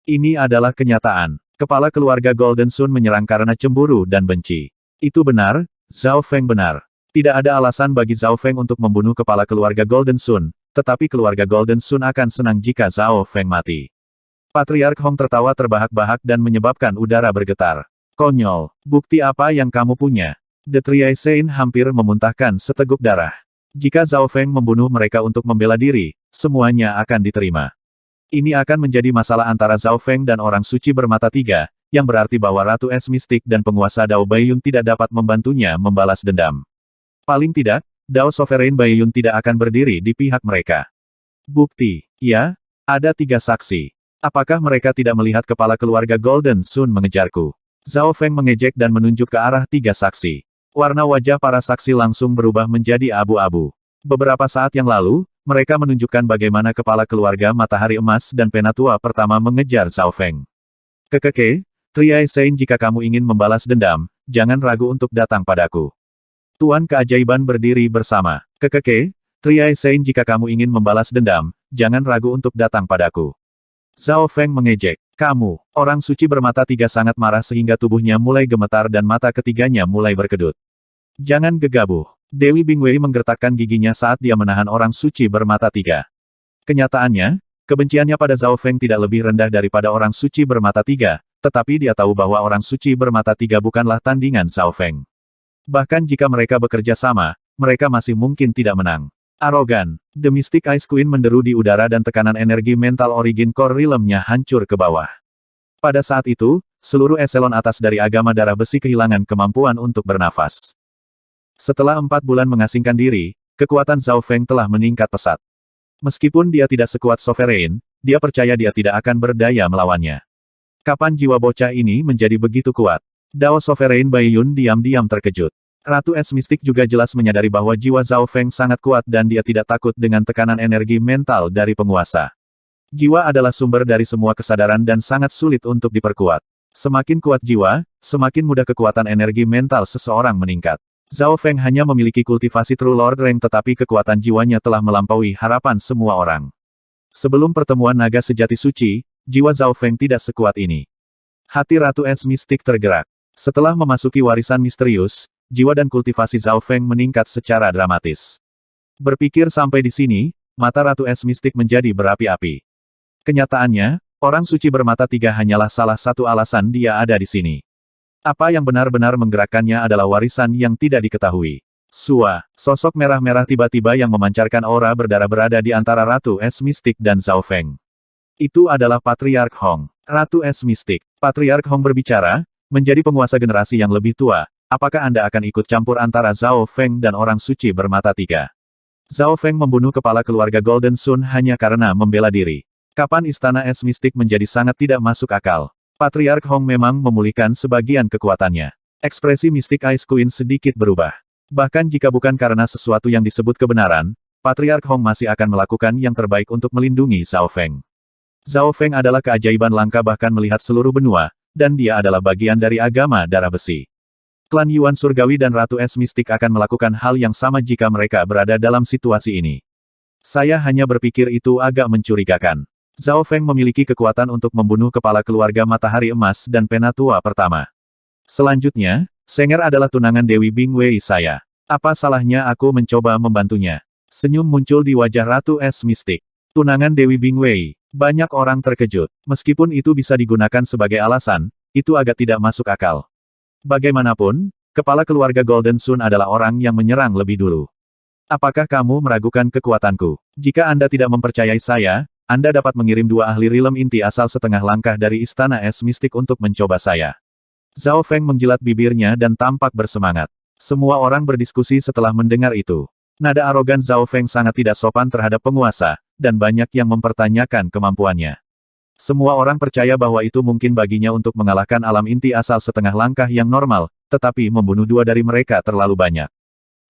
Ini adalah kenyataan. Kepala keluarga Golden Sun menyerang karena cemburu dan benci. Itu benar, Zhao Feng benar. Tidak ada alasan bagi Zhao Feng untuk membunuh kepala keluarga Golden Sun, tetapi keluarga Golden Sun akan senang jika Zhao Feng mati. Patriark Hong tertawa terbahak-bahak dan menyebabkan udara bergetar. Konyol, bukti apa yang kamu punya? The Triaisein hampir memuntahkan seteguk darah. Jika Zhao Feng membunuh mereka untuk membela diri, semuanya akan diterima. Ini akan menjadi masalah antara Zhao Feng dan orang suci bermata tiga, yang berarti bahwa Ratu Es Mistik dan penguasa Dao Baiyun tidak dapat membantunya membalas dendam. Paling tidak, Dao Sovereign Baiyun tidak akan berdiri di pihak mereka. Bukti, ya, ada 3 saksi. Apakah mereka tidak melihat kepala keluarga Golden Sun mengejarku? Zhao Feng mengejek dan menunjuk ke arah 3 saksi. Warna wajah para saksi langsung berubah menjadi abu-abu. Beberapa saat yang lalu, mereka menunjukkan bagaimana kepala keluarga Matahari Emas dan penatua pertama mengejar Zhao Feng. Kekeke, Triaisein jika kamu ingin membalas dendam, jangan ragu untuk datang padaku. Tuan Keajaiban berdiri bersama. Kekeke, Triaisein jika kamu ingin membalas dendam, jangan ragu untuk datang padaku. Zhao Feng mengejek. Kamu, orang suci bermata tiga sangat marah sehingga tubuhnya mulai gemetar dan mata ketiganya mulai berkedut. Jangan gegabah. Dewi Bingwei menggertakkan giginya saat dia menahan orang suci bermata tiga. Kenyataannya, kebenciannya pada Zhao Feng tidak lebih rendah daripada orang suci bermata tiga, tetapi dia tahu bahwa orang suci bermata tiga bukanlah tandingan Zhao Feng. Bahkan jika mereka bekerja sama, mereka masih mungkin tidak menang. Arogan. The Mystic Ice Queen menderu di udara dan tekanan energi mental Origin Core Realm-nya hancur ke bawah. Pada saat itu, seluruh eselon atas dari agama darah besi kehilangan kemampuan untuk bernafas. Setelah 4 bulan mengasingkan diri, kekuatan Zhao Feng telah meningkat pesat. Meskipun dia tidak sekuat Sovereign, dia percaya dia tidak akan berdaya melawannya. Kapan jiwa bocah ini menjadi begitu kuat? Dao Sovereign Baiyun diam-diam terkejut. Ratu Es Mistik juga jelas menyadari bahwa jiwa Zhao Feng sangat kuat dan dia tidak takut dengan tekanan energi mental dari penguasa. Jiwa adalah sumber dari semua kesadaran dan sangat sulit untuk diperkuat. Semakin kuat jiwa, semakin mudah kekuatan energi mental seseorang meningkat. Zhao Feng hanya memiliki kultivasi True Lord Rank tetapi kekuatan jiwanya telah melampaui harapan semua orang. Sebelum pertemuan naga sejati suci, jiwa Zhao Feng tidak sekuat ini. Hati Ratu Es Mistik tergerak. Setelah memasuki warisan misterius, jiwa dan kultivasi Zhao Feng meningkat secara dramatis. Berpikir sampai di sini, mata Ratu Es Mistik menjadi berapi-api. Kenyataannya, orang suci bermata tiga hanyalah salah satu alasan dia ada di sini. Apa yang benar-benar menggerakkannya adalah warisan yang tidak diketahui. Sua, sosok merah-merah tiba-tiba yang memancarkan aura berdarah berada di antara Ratu Es Mistik dan Zhao Feng. Itu adalah Patriark Hong. Ratu Es Mistik. Patriark Hong berbicara, menjadi penguasa generasi yang lebih tua. Apakah Anda akan ikut campur antara Zhao Feng dan orang suci bermata tiga? Zhao Feng membunuh kepala keluarga Golden Sun hanya karena membela diri. Kapan istana Es Mistik menjadi sangat tidak masuk akal? Patriark Hong memang memulihkan sebagian kekuatannya. Ekspresi Mystic Ice Queen sedikit berubah. Bahkan jika bukan karena sesuatu yang disebut kebenaran, Patriark Hong masih akan melakukan yang terbaik untuk melindungi Zhao Feng. Zhao Feng adalah keajaiban langka bahkan melihat seluruh benua, dan dia adalah bagian dari agama darah besi. Klan Yuan Surgawi dan Ratu Es Mistik akan melakukan hal yang sama jika mereka berada dalam situasi ini. Saya hanya berpikir itu agak mencurigakan. Zhao Feng memiliki kekuatan untuk membunuh kepala keluarga Matahari Emas dan Penatua pertama. Selanjutnya, Senger adalah tunangan Dewi Bingwei saya. Apa salahnya aku mencoba membantunya? Senyum muncul di wajah Ratu Es Mistik. Tunangan Dewi Bingwei. Banyak orang terkejut. Meskipun itu bisa digunakan sebagai alasan, itu agak tidak masuk akal. Bagaimanapun, kepala keluarga Golden Sun adalah orang yang menyerang lebih dulu. Apakah kamu meragukan kekuatanku? Jika Anda tidak mempercayai saya, Anda dapat mengirim 2 ahli rilem inti asal setengah langkah dari Istana Es Mistik untuk mencoba saya. Zhao Feng menjilat bibirnya dan tampak bersemangat. Semua orang berdiskusi setelah mendengar itu. Nada arogan Zhao Feng sangat tidak sopan terhadap penguasa, dan banyak yang mempertanyakan kemampuannya. Semua orang percaya bahwa itu mungkin baginya untuk mengalahkan alam inti asal setengah langkah yang normal, tetapi membunuh 2 dari mereka terlalu banyak.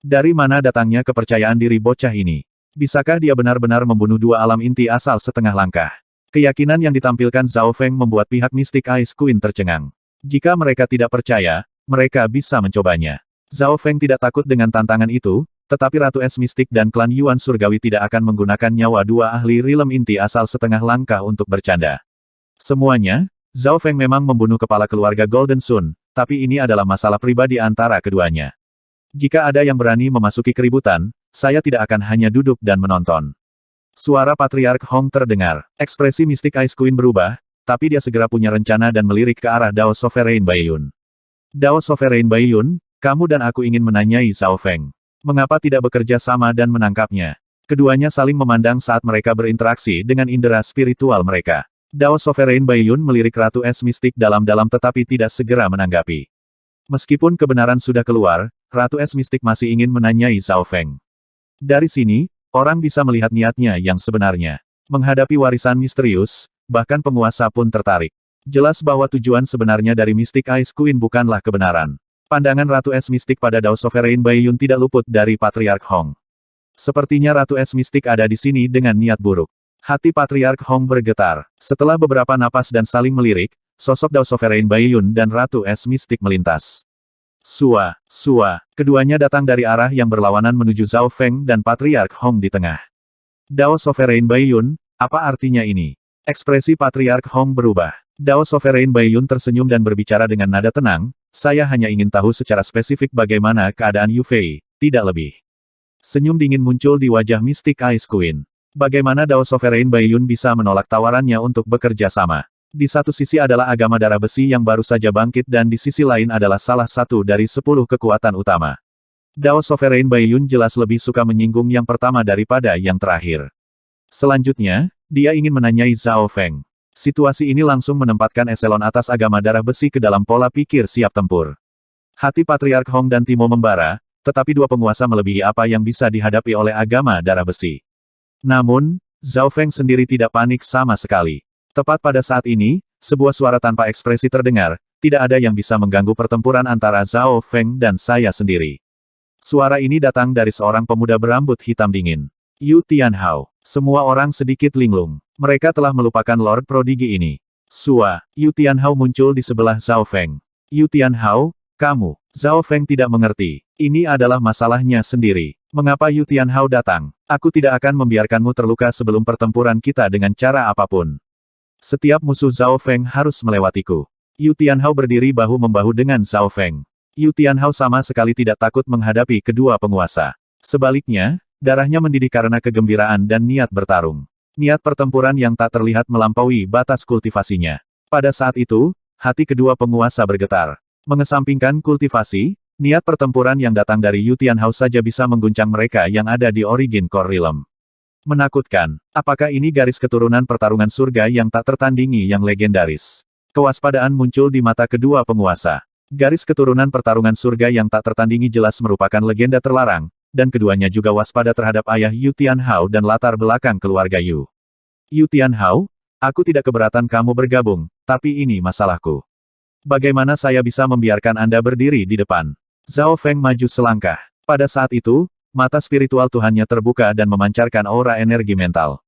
Dari mana datangnya kepercayaan diri bocah ini? Bisakah dia benar-benar membunuh 2 alam inti asal setengah langkah? Keyakinan yang ditampilkan Zhao Feng membuat pihak Mystic Ice Queen tercengang. Jika mereka tidak percaya, mereka bisa mencobanya. Zhao Feng tidak takut dengan tantangan itu, tetapi Ratu Es Mistik dan klan Yuan Surgawi tidak akan menggunakan nyawa 2 ahli rilem inti asal setengah langkah untuk bercanda. Semuanya, Zhao Feng memang membunuh kepala keluarga Golden Sun, tapi ini adalah masalah pribadi antara keduanya. Jika ada yang berani memasuki keributan, saya tidak akan hanya duduk dan menonton. Suara Patriark Hong terdengar. Ekspresi Mystic Ice Queen berubah, tapi dia segera punya rencana dan melirik ke arah Dao Sovereign Baiyun. Dao Sovereign Baiyun, kamu dan aku ingin menanyai Zhao Feng. Mengapa tidak bekerja sama dan menangkapnya? Keduanya saling memandang saat mereka berinteraksi dengan indera spiritual mereka. Dao Sovereign Baiyun melirik Ratu Es Mistik dalam-dalam tetapi tidak segera menanggapi. Meskipun kebenaran sudah keluar, Ratu Es Mistik masih ingin menanyai Zhao Feng. Dari sini, orang bisa melihat niatnya yang sebenarnya. Menghadapi warisan misterius, bahkan penguasa pun tertarik. Jelas bahwa tujuan sebenarnya dari Mystic Ice Queen bukanlah kebenaran. Pandangan Ratu Es Mistik pada Dao Sovereign Baiyun tidak luput dari Patriark Hong. Sepertinya Ratu Es Mistik ada di sini dengan niat buruk. Hati Patriark Hong bergetar. Setelah beberapa napas dan saling melirik, sosok Dao Sovereign Baiyun dan Ratu Es Mistik melintas. Sua, keduanya datang dari arah yang berlawanan menuju Zhao Feng dan Patriark Hong di tengah. Dao Sovereign Baiyun, apa artinya ini? Ekspresi Patriark Hong berubah. Dao Sovereign Baiyun tersenyum dan berbicara dengan nada tenang, saya hanya ingin tahu secara spesifik bagaimana keadaan Yu Fei, tidak lebih. Senyum dingin muncul di wajah Mystic Ice Queen. Bagaimana Dao Sovereign Baiyun bisa menolak tawarannya untuk bekerja sama? Di satu sisi adalah agama darah besi yang baru saja bangkit dan di sisi lain adalah salah satu dari 10 kekuatan utama. Dao Sovereign Baiyun jelas lebih suka menyinggung yang pertama daripada yang terakhir. Selanjutnya, dia ingin menanyai Zhao Feng. Situasi ini langsung menempatkan eselon atas agama darah besi ke dalam pola pikir siap tempur. Hati Patriark Hong dan Timo membara, tetapi dua penguasa melebihi apa yang bisa dihadapi oleh agama darah besi. Namun, Zhao Feng sendiri tidak panik sama sekali. Tepat pada saat ini, sebuah suara tanpa ekspresi terdengar, tidak ada yang bisa mengganggu pertempuran antara Zhao Feng dan saya sendiri. Suara ini datang dari seorang pemuda berambut hitam dingin. Yu Tianhao. Semua orang sedikit linglung. Mereka telah melupakan Lord Prodigi ini. Sua, Yu Tianhao muncul di sebelah Zhao Feng. Yu Tianhao, kamu. Zhao Feng tidak mengerti. Ini adalah masalahnya sendiri. Mengapa Yu Tianhao datang? Aku tidak akan membiarkanmu terluka sebelum pertempuran kita dengan cara apapun. Setiap musuh Zhao Feng harus melewatiku. Yu Tianhao berdiri bahu-membahu dengan Zhao Feng. Yu Tianhao sama sekali tidak takut menghadapi kedua penguasa. Sebaliknya, darahnya mendidih karena kegembiraan dan niat bertarung. Niat pertempuran yang tak terlihat melampaui batas kultivasinya. Pada saat itu, hati kedua penguasa bergetar. Mengesampingkan kultivasi, niat pertempuran yang datang dari Yu Tianhao saja bisa mengguncang mereka yang ada di Origin Core Realm. Menakutkan. Apakah ini garis keturunan pertarungan surga yang tak tertandingi yang legendaris? Kewaspadaan muncul di mata kedua penguasa. Garis keturunan pertarungan surga yang tak tertandingi jelas merupakan legenda terlarang, dan keduanya juga waspada terhadap ayah Yu Tianhao dan latar belakang keluarga Yu. Yu Tianhao, aku tidak keberatan kamu bergabung, tapi ini masalahku. Bagaimana saya bisa membiarkan Anda berdiri di depan? Zhao Feng maju selangkah. Pada saat itu, mata spiritual Tuhannya terbuka dan memancarkan aura energi mental.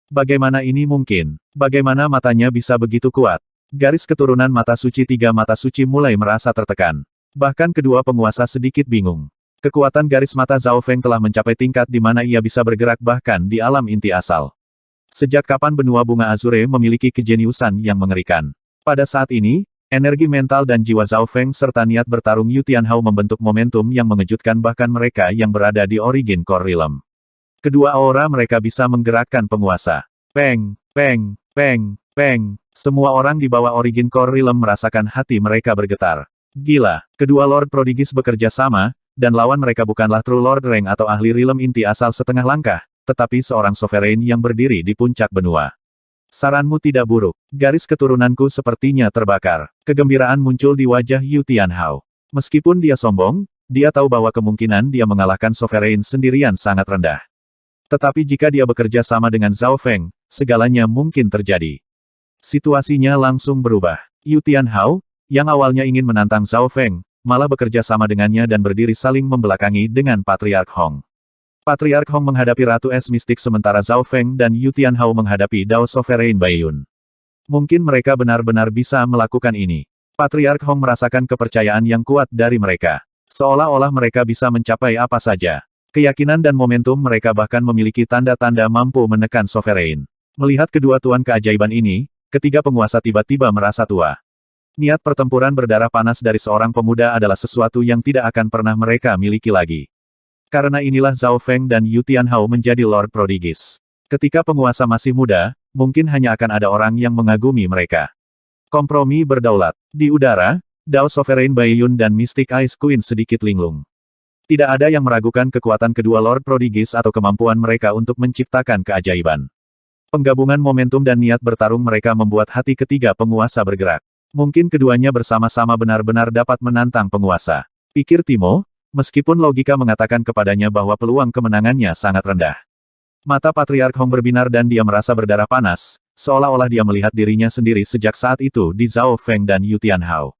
Bagaimana ini mungkin? Bagaimana matanya bisa begitu kuat? Garis keturunan mata suci tiga mata suci mulai merasa tertekan. Bahkan kedua penguasa sedikit bingung. Kekuatan garis mata Zhao Feng telah mencapai tingkat di mana ia bisa bergerak bahkan di alam inti asal. Sejak kapan benua bunga Azure memiliki kejeniusan yang mengerikan? Pada saat ini, energi mental dan jiwa Zhao Feng serta niat bertarung Yu Tianhao membentuk momentum yang mengejutkan bahkan mereka yang berada di Origin Core Realm. Kedua aura mereka bisa menggerakkan penguasa. Peng, peng, peng, peng. Semua orang di bawah Origin Core Realm merasakan hati mereka bergetar. Gila, kedua Lord Prodigis bekerja sama, dan lawan mereka bukanlah True Lord Rank atau ahli Realm inti asal setengah langkah, tetapi seorang sovereign yang berdiri di puncak benua. Saranmu tidak buruk. Garis keturunanku sepertinya terbakar. Kegembiraan muncul di wajah Yu Tianhao. Meskipun dia sombong, dia tahu bahwa kemungkinan dia mengalahkan sovereign sendirian sangat rendah. Tetapi jika dia bekerja sama dengan Zhao Feng, segalanya mungkin terjadi. Situasinya langsung berubah. Yu Tianhao, yang awalnya ingin menantang Zhao Feng, malah bekerja sama dengannya dan berdiri saling membelakangi dengan Patriark Hong. Patriark Hong menghadapi Ratu Es Mistik sementara Zhao Feng dan Yu Tianhao menghadapi Dao Sovereign Baiyun. Mungkin mereka benar-benar bisa melakukan ini. Patriark Hong merasakan kepercayaan yang kuat dari mereka. Seolah-olah mereka bisa mencapai apa saja. Keyakinan dan momentum mereka bahkan memiliki tanda-tanda mampu menekan Sovereign. Melihat kedua tuan keajaiban ini, ketiga penguasa tiba-tiba merasa tua. Niat pertempuran berdarah panas dari seorang pemuda adalah sesuatu yang tidak akan pernah mereka miliki lagi. Karena inilah Zhao Feng dan Yu Tianhao menjadi Lord Prodigis. Ketika penguasa masih muda, mungkin hanya akan ada orang yang mengagumi mereka. Kompromi berdaulat. Di udara, Dao Sovereign Baiyun dan Mystic Ice Queen sedikit linglung. Tidak ada yang meragukan kekuatan kedua Lord Prodigis atau kemampuan mereka untuk menciptakan keajaiban. Penggabungan momentum dan niat bertarung mereka membuat hati ketiga penguasa bergerak. Mungkin keduanya bersama-sama benar-benar dapat menantang penguasa. Pikir Timo, meskipun logika mengatakan kepadanya bahwa peluang kemenangannya sangat rendah. Mata Patriark Hong berbinar dan dia merasa berdarah panas, seolah-olah dia melihat dirinya sendiri sejak saat itu di Zhao Feng dan Yu Tianhao.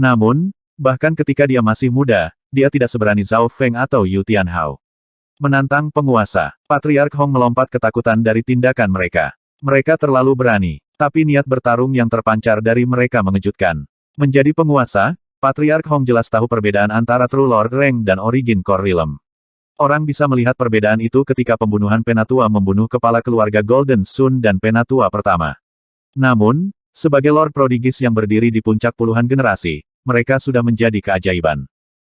Namun, bahkan ketika dia masih muda, dia tidak seberani Zhao Feng atau Yu Tianhao. Menantang penguasa, Patriark Hong melompat ketakutan dari tindakan mereka. Mereka terlalu berani. Tapi niat bertarung yang terpancar dari mereka mengejutkan. Menjadi penguasa, Patriark Hong jelas tahu perbedaan antara True Lord Rank dan Origin Core Realm. Orang bisa melihat perbedaan itu ketika pembunuhan Penatua membunuh kepala keluarga Golden Sun dan Penatua pertama. Namun, sebagai Lord Prodigis yang berdiri di puncak puluhan generasi, mereka sudah menjadi keajaiban.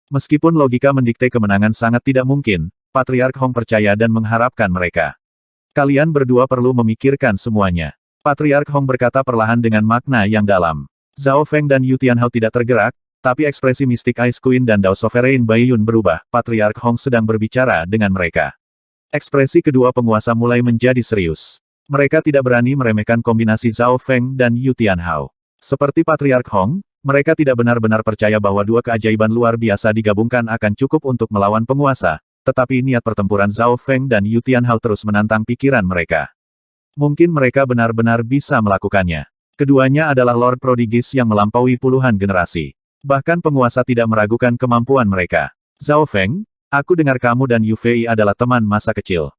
Meskipun logika mendikte kemenangan sangat tidak mungkin, Patriark Hong percaya dan mengharapkan mereka. Kalian berdua perlu memikirkan semuanya. Patriark Hong berkata perlahan dengan makna yang dalam. Zhao Feng dan Yu Tianhao tidak tergerak, tapi ekspresi mistik Ice Queen dan Dao Sovereign Baiyun berubah. Patriark Hong sedang berbicara dengan mereka. Ekspresi kedua penguasa mulai menjadi serius. Mereka tidak berani meremehkan kombinasi Zhao Feng dan Yu Tianhao. Seperti Patriark Hong, mereka tidak benar-benar percaya bahwa dua keajaiban luar biasa digabungkan akan cukup untuk melawan penguasa, tetapi niat pertempuran Zhao Feng dan Yu Tianhao terus menantang pikiran mereka. Mungkin mereka benar-benar bisa melakukannya. Keduanya adalah Lord Prodigis yang melampaui puluhan generasi. Bahkan penguasa tidak meragukan kemampuan mereka. Zhao Feng, aku dengar kamu dan Yu Fei adalah teman masa kecil.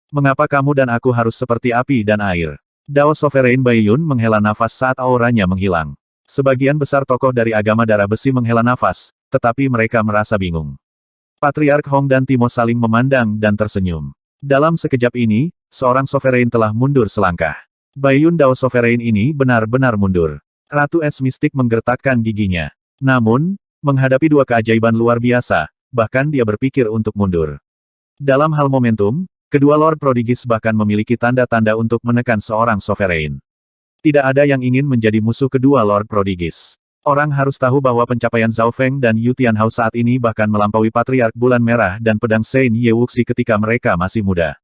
Mengapa kamu dan aku harus seperti api dan air? Dao Sovereign Baiyun menghela nafas saat auranya menghilang. Sebagian besar tokoh dari agama darah besi menghela nafas, tetapi mereka merasa bingung. Patriark Hong dan Timo saling memandang dan tersenyum. Dalam sekejap ini, seorang Sovereign telah mundur selangkah. Baiyun Dao Sovereign ini benar-benar mundur. Ratu Es Mistik menggertakkan giginya. Namun, menghadapi dua keajaiban luar biasa, bahkan dia berpikir untuk mundur. Dalam hal momentum, kedua Lord Prodigis bahkan memiliki tanda-tanda untuk menekan seorang Sovereign. Tidak ada yang ingin menjadi musuh kedua Lord Prodigis. Orang harus tahu bahwa pencapaian Zhao Feng dan Yu Tianhao saat ini bahkan melampaui Patriark Bulan Merah dan Pedang Sein Ye Wuxi ketika mereka masih muda.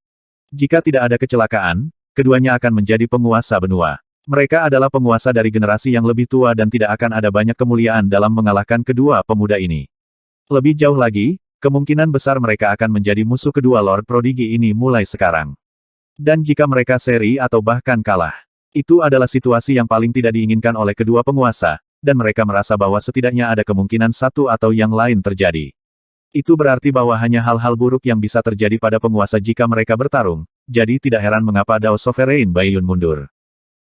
Jika tidak ada kecelakaan, keduanya akan menjadi penguasa benua. Mereka adalah penguasa dari generasi yang lebih tua dan tidak akan ada banyak kemuliaan dalam mengalahkan kedua pemuda ini. Lebih jauh lagi, kemungkinan besar mereka akan menjadi musuh kedua Lord Prodigi ini mulai sekarang. Dan jika mereka seri atau bahkan kalah, itu adalah situasi yang paling tidak diinginkan oleh kedua penguasa, dan mereka merasa bahwa setidaknya ada kemungkinan satu atau yang lain terjadi. Itu berarti bahwa hanya hal-hal buruk yang bisa terjadi pada penguasa jika mereka bertarung, jadi tidak heran mengapa Dao Sovereign Baiyun mundur.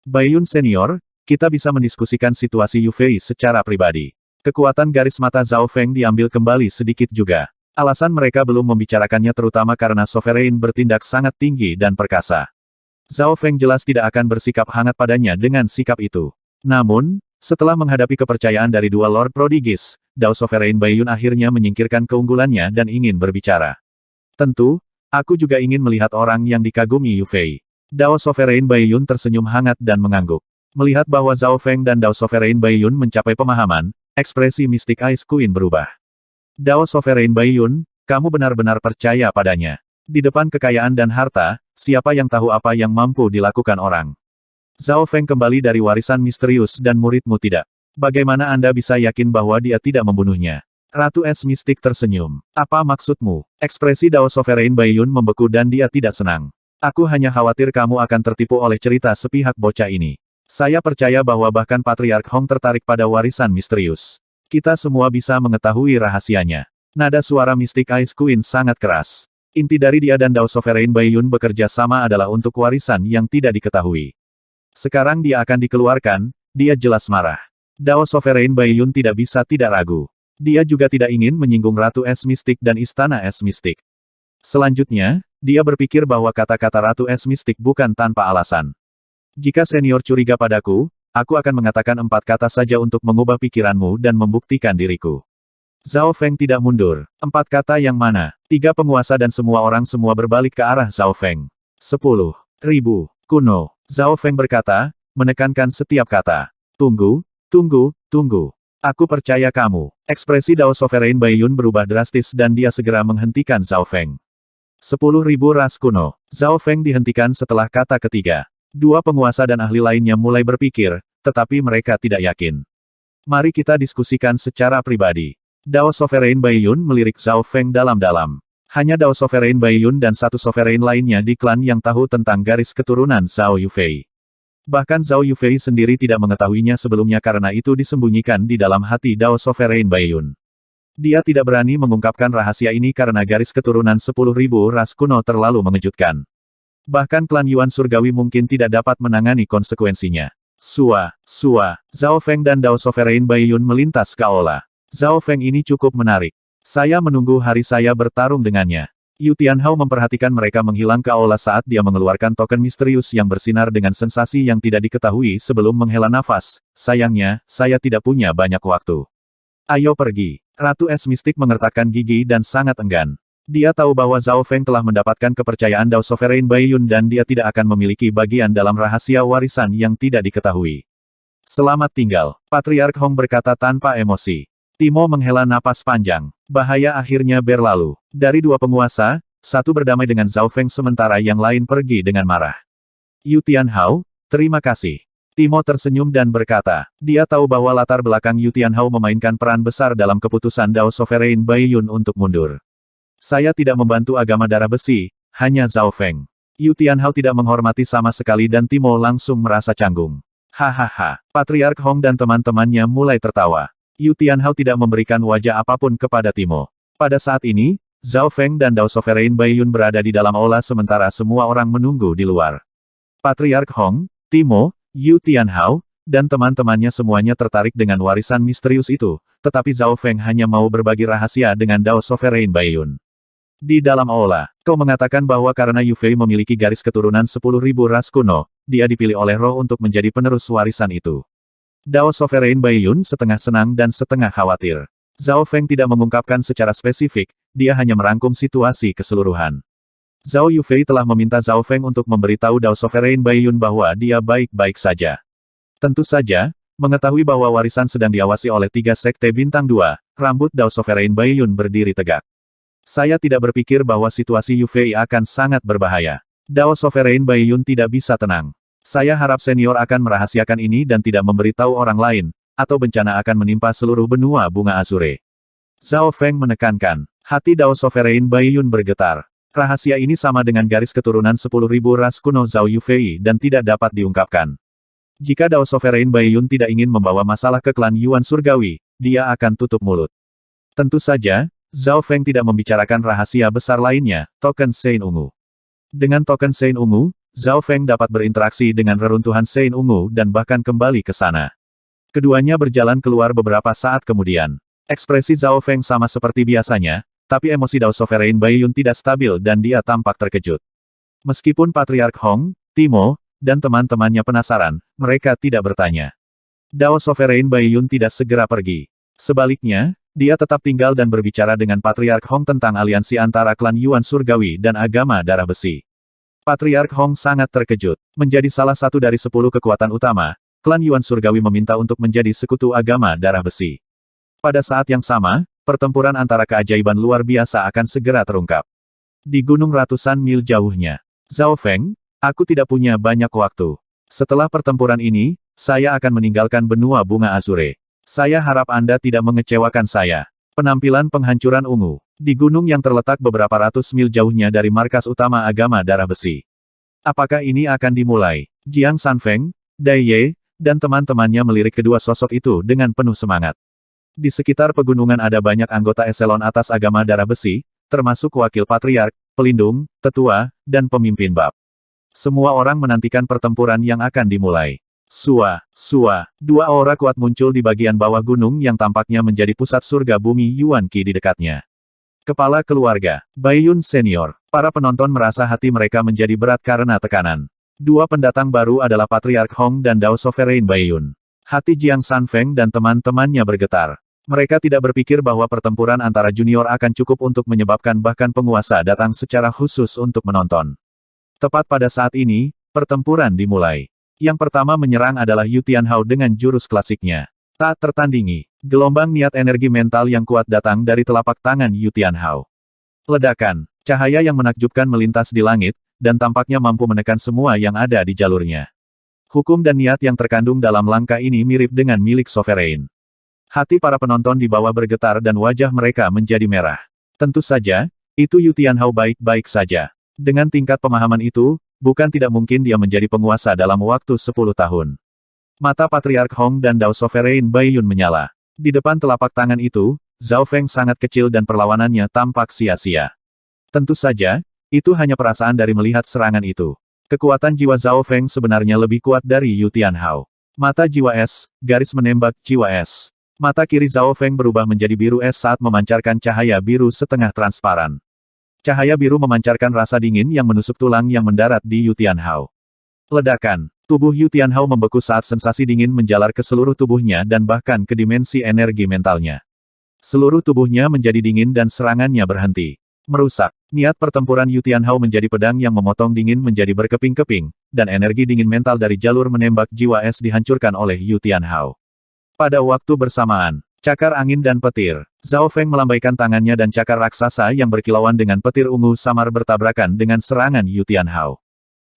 Baiyun Senior, kita bisa mendiskusikan situasi Yu Fei secara pribadi. Kekuatan garis mata Zhao Feng diambil kembali sedikit juga. Alasan mereka belum membicarakannya terutama karena Sovereign bertindak sangat tinggi dan perkasa. Zhao Feng jelas tidak akan bersikap hangat padanya dengan sikap itu. Namun, setelah menghadapi kepercayaan dari dua Lord Prodigis, Dao Sovereign Baiyun akhirnya menyingkirkan keunggulannya dan ingin berbicara. Tentu, aku juga ingin melihat orang yang dikagumi Yu Fei. Dao Sovereign Baiyun tersenyum hangat dan mengangguk. Melihat bahwa Zhao Feng dan Dao Sovereign Baiyun mencapai pemahaman, ekspresi mistik Ice Queen berubah. Dao Sovereign Baiyun, kamu benar-benar percaya padanya. Di depan kekayaan dan harta, siapa yang tahu apa yang mampu dilakukan orang? Zhao Feng kembali dari warisan misterius dan muridmu tidak. Bagaimana Anda bisa yakin bahwa dia tidak membunuhnya? Ratu Es Mistik tersenyum. Apa maksudmu? Ekspresi Dao Sovereign Baiyun membeku dan dia tidak senang. Aku hanya khawatir kamu akan tertipu oleh cerita sepihak bocah ini. Saya percaya bahwa bahkan Patriark Hong tertarik pada warisan misterius. Kita semua bisa mengetahui rahasianya. Nada suara mistik Ice Queen sangat keras. Inti dari dia dan Dao Sovereign Baiyun bekerja sama adalah untuk warisan yang tidak diketahui. Sekarang dia akan dikeluarkan, dia jelas marah. Dao Sovereign Baiyun tidak bisa tidak ragu. Dia juga tidak ingin menyinggung Ratu Es Mistik dan Istana Es Mistik. Selanjutnya, dia berpikir bahwa kata-kata Ratu Es Mistik bukan tanpa alasan. Jika senior curiga padaku, aku akan mengatakan 4 kata saja untuk mengubah pikiranmu dan membuktikan diriku. Zhao Feng tidak mundur. 4 kata yang mana? 3 penguasa dan semua orang semua berbalik ke arah Zhao Feng. 10.000 kuno. Zhao Feng berkata, menekankan setiap kata. Tunggu, tunggu, tunggu. Aku percaya kamu. Ekspresi Dao Sovereign Baiyun berubah drastis dan dia segera menghentikan Zhao Feng. 10.000 ras kuno. Zhao Feng dihentikan setelah kata ketiga. 2 penguasa dan ahli lainnya mulai berpikir, tetapi mereka tidak yakin. Mari kita diskusikan secara pribadi. Dao Sovereign Baiyun melirik Zhao Feng dalam-dalam. Hanya Dao Sovereign Baiyun dan 1 Sovereign lainnya di klan yang tahu tentang garis keturunan Zhao Yufei. Bahkan Zhao Yufei sendiri tidak mengetahuinya sebelumnya karena itu disembunyikan di dalam hati Dao Sovereign Baiyun. Dia tidak berani mengungkapkan rahasia ini karena garis keturunan 10.000 ras kuno terlalu mengejutkan. Bahkan klan Yuan Surgawi mungkin tidak dapat menangani konsekuensinya. Sua, Zhao Feng dan Dao Sovereign Baiyun melintas ke aula. Zhao Feng ini cukup menarik. Saya menunggu hari saya bertarung dengannya. Yu Tianhao memperhatikan mereka menghilang ke aula saat dia mengeluarkan token misterius yang bersinar dengan sensasi yang tidak diketahui sebelum menghela nafas. Sayangnya, saya tidak punya banyak waktu. Ayo pergi. Ratu Es Mistik mengertakkan gigi dan sangat enggan. Dia tahu bahwa Zhao Feng telah mendapatkan kepercayaan Dao Sovereign Baiyun dan dia tidak akan memiliki bagian dalam rahasia warisan yang tidak diketahui. Selamat tinggal, Patriark Hong berkata tanpa emosi. Timo menghela napas panjang. Bahaya akhirnya berlalu. Dari dua penguasa, satu berdamai dengan Zhao Feng sementara yang lain pergi dengan marah. Yu Tianhao, terima kasih. Timo tersenyum dan berkata, dia tahu bahwa latar belakang Yu Tianhao memainkan peran besar dalam keputusan Dao Sovereign Baiyun untuk mundur. Saya tidak membantu agama darah besi, hanya Zhao Feng. Yu Tianhao tidak menghormati sama sekali dan Timo langsung merasa canggung. Hahaha, Patriark Hong dan teman-temannya mulai tertawa. Yu Tianhao tidak memberikan wajah apapun kepada Timo. Pada saat ini, Zhao Feng dan Dao Sovereign Baiyun berada di dalam aula sementara semua orang menunggu di luar. Patriark Hong, Timo, Yu Tianhao, dan teman-temannya semuanya tertarik dengan warisan misterius itu, tetapi Zhao Feng hanya mau berbagi rahasia dengan Dao Sovereign Baiyun. Di dalam aula, kau mengatakan bahwa karena Yu Fei memiliki garis keturunan 10.000 ras kuno, dia dipilih oleh roh untuk menjadi penerus warisan itu. Dao Sovereign Baiyun setengah senang dan setengah khawatir. Zhao Feng tidak mengungkapkan secara spesifik, dia hanya merangkum situasi keseluruhan. Zhao Yufei telah meminta Zhao Feng untuk memberitahu Dao Sovereign Baiyun bahwa dia baik-baik saja. Tentu saja, mengetahui bahwa warisan sedang diawasi oleh 3 sekte bintang 2, rambut Dao Sovereign Baiyun berdiri tegak. Saya tidak berpikir bahwa situasi Yufei akan sangat berbahaya. Dao Sovereign Baiyun tidak bisa tenang. Saya harap senior akan merahasiakan ini dan tidak memberitahu orang lain, atau bencana akan menimpa seluruh benua bunga Azure. Zhao Feng menekankan. Hati Dao Sovereign Baiyun bergetar. Rahasia ini sama dengan garis keturunan 10.000 ras kuno Zhao Yufei dan tidak dapat diungkapkan. Jika Dao Sovereign Baiyun tidak ingin membawa masalah ke klan Yuan Surgawi, dia akan tutup mulut. Tentu saja, Zhao Feng tidak membicarakan rahasia besar lainnya, token Sein Ungu. Dengan token Sein Ungu, Zhao Feng dapat berinteraksi dengan reruntuhan Sein Ungu dan bahkan kembali ke sana. Keduanya berjalan keluar beberapa saat kemudian. Ekspresi Zhao Feng sama seperti biasanya, tapi emosi Dao Sovereign Baiyun tidak stabil dan dia tampak terkejut. Meskipun Patriark Hong, Timo, dan teman-temannya penasaran, mereka tidak bertanya. Dao Sovereign Baiyun tidak segera pergi. Sebaliknya, dia tetap tinggal dan berbicara dengan Patriark Hong tentang aliansi antara klan Yuan Surgawi dan agama darah besi. Patriark Hong sangat terkejut. Menjadi salah satu dari 10 kekuatan utama, klan Yuan Surgawi meminta untuk menjadi sekutu agama darah besi. Pada saat yang sama, pertempuran antara keajaiban luar biasa akan segera terungkap. Di gunung ratusan mil jauhnya. Zhao Feng, aku tidak punya banyak waktu. Setelah pertempuran ini, saya akan meninggalkan benua bunga Azure. Saya harap Anda tidak mengecewakan saya. Penampilan penghancuran ungu. Di gunung yang terletak beberapa ratus mil jauhnya dari markas utama agama darah besi. Apakah ini akan dimulai? Jiang Sanfeng, Dai Ye, dan teman-temannya melirik kedua sosok itu dengan penuh semangat. Di sekitar pegunungan ada banyak anggota eselon atas agama darah besi, termasuk wakil patriark, pelindung, tetua, dan pemimpin bab. Semua orang menantikan pertempuran yang akan dimulai. Sua, dua aura kuat muncul di bagian bawah gunung yang tampaknya menjadi pusat surga bumi Yuan Qi di dekatnya. Kepala keluarga, Baiyun Senior. Para penonton merasa hati mereka menjadi berat karena tekanan. Dua pendatang baru adalah Patriark Hong dan Dao Sovereign Baiyun. Hati Jiang Sanfeng dan teman-temannya bergetar. Mereka tidak berpikir bahwa pertempuran antara junior akan cukup untuk menyebabkan bahkan penguasa datang secara khusus untuk menonton. Tepat pada saat ini, pertempuran dimulai. Yang pertama menyerang adalah Yu Tianhao dengan jurus klasiknya. Tak tertandingi, gelombang niat energi mental yang kuat datang dari telapak tangan Yu Tianhao. Ledakan, cahaya yang menakjubkan melintas di langit, dan tampaknya mampu menekan semua yang ada di jalurnya. Hukum dan niat yang terkandung dalam langkah ini mirip dengan milik Sovereign. Hati para penonton di bawah bergetar dan wajah mereka menjadi merah. Tentu saja, itu Yu Tianhao baik-baik saja. Dengan tingkat pemahaman itu, bukan tidak mungkin dia menjadi penguasa dalam waktu 10 tahun. Mata Patriark Hong dan Dao Sovereign Baiyun menyala. Di depan telapak tangan itu, Zhao Feng sangat kecil dan perlawanannya tampak sia-sia. Tentu saja, itu hanya perasaan dari melihat serangan itu. Kekuatan jiwa Zhao Feng sebenarnya lebih kuat dari Yu Tianhao. Mata jiwa es, garis menembak jiwa es. Mata kiri Zhao Feng berubah menjadi biru es saat memancarkan cahaya biru setengah transparan. Cahaya biru memancarkan rasa dingin yang menusuk tulang yang mendarat di Yu Tianhao. Ledakan. Tubuh Yu Tianhao membeku saat sensasi dingin menjalar ke seluruh tubuhnya dan bahkan ke dimensi energi mentalnya. Seluruh tubuhnya menjadi dingin dan serangannya berhenti. Merusak. Niat pertempuran Yu Tianhao menjadi pedang yang memotong dingin menjadi berkeping-keping, dan energi dingin mental dari jalur menembak jiwa es dihancurkan oleh Yu Tianhao. Pada waktu bersamaan, cakar angin dan petir. Zhao Feng melambaikan tangannya dan cakar raksasa yang berkilauan dengan petir ungu samar bertabrakan dengan serangan Yu Tianhao.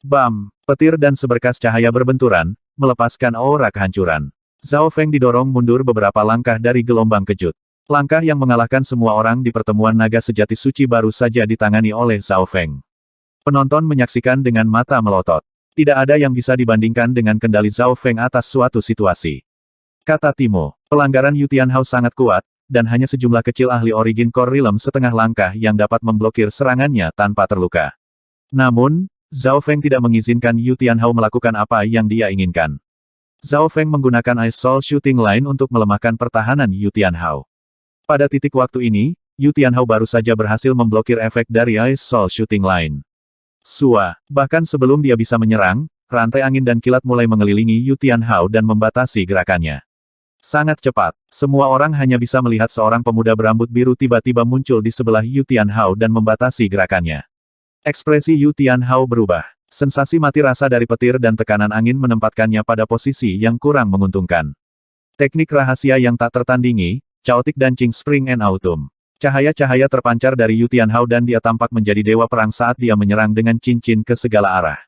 Bam! Petir dan seberkas cahaya berbenturan, melepaskan aura kehancuran. Zhao Feng didorong mundur beberapa langkah dari gelombang kejut. Langkah yang mengalahkan semua orang di pertemuan naga sejati suci baru saja ditangani oleh Zhao Feng. Penonton menyaksikan dengan mata melotot. Tidak ada yang bisa dibandingkan dengan kendali Zhao Feng atas suatu situasi. Kata Timo, pelanggaran Yu Tianhao sangat kuat, dan hanya sejumlah kecil ahli origin core realm setengah langkah yang dapat memblokir serangannya tanpa terluka. Namun, Zhao Feng tidak mengizinkan Yu Tianhao melakukan apa yang dia inginkan. Zhao Feng menggunakan Ice Soul Shooting Line untuk melemahkan pertahanan Yu Tianhao. Pada titik waktu ini, Yu Tianhao baru saja berhasil memblokir efek dari Ice Soul Shooting Line. Bahkan sebelum dia bisa menyerang, rantai angin dan kilat mulai mengelilingi Yu Tianhao dan membatasi gerakannya. Sangat cepat, semua orang hanya bisa melihat seorang pemuda berambut biru tiba-tiba muncul di sebelah Yu Tianhao dan membatasi gerakannya. Ekspresi Yu Tianhao berubah. Sensasi mati rasa dari petir dan tekanan angin menempatkannya pada posisi yang kurang menguntungkan. Teknik rahasia yang tak tertandingi, Chaotic Dancing Spring and Autumn. Cahaya-cahaya terpancar dari Yu Tianhao dan dia tampak menjadi dewa perang saat dia menyerang dengan cincin ke segala arah.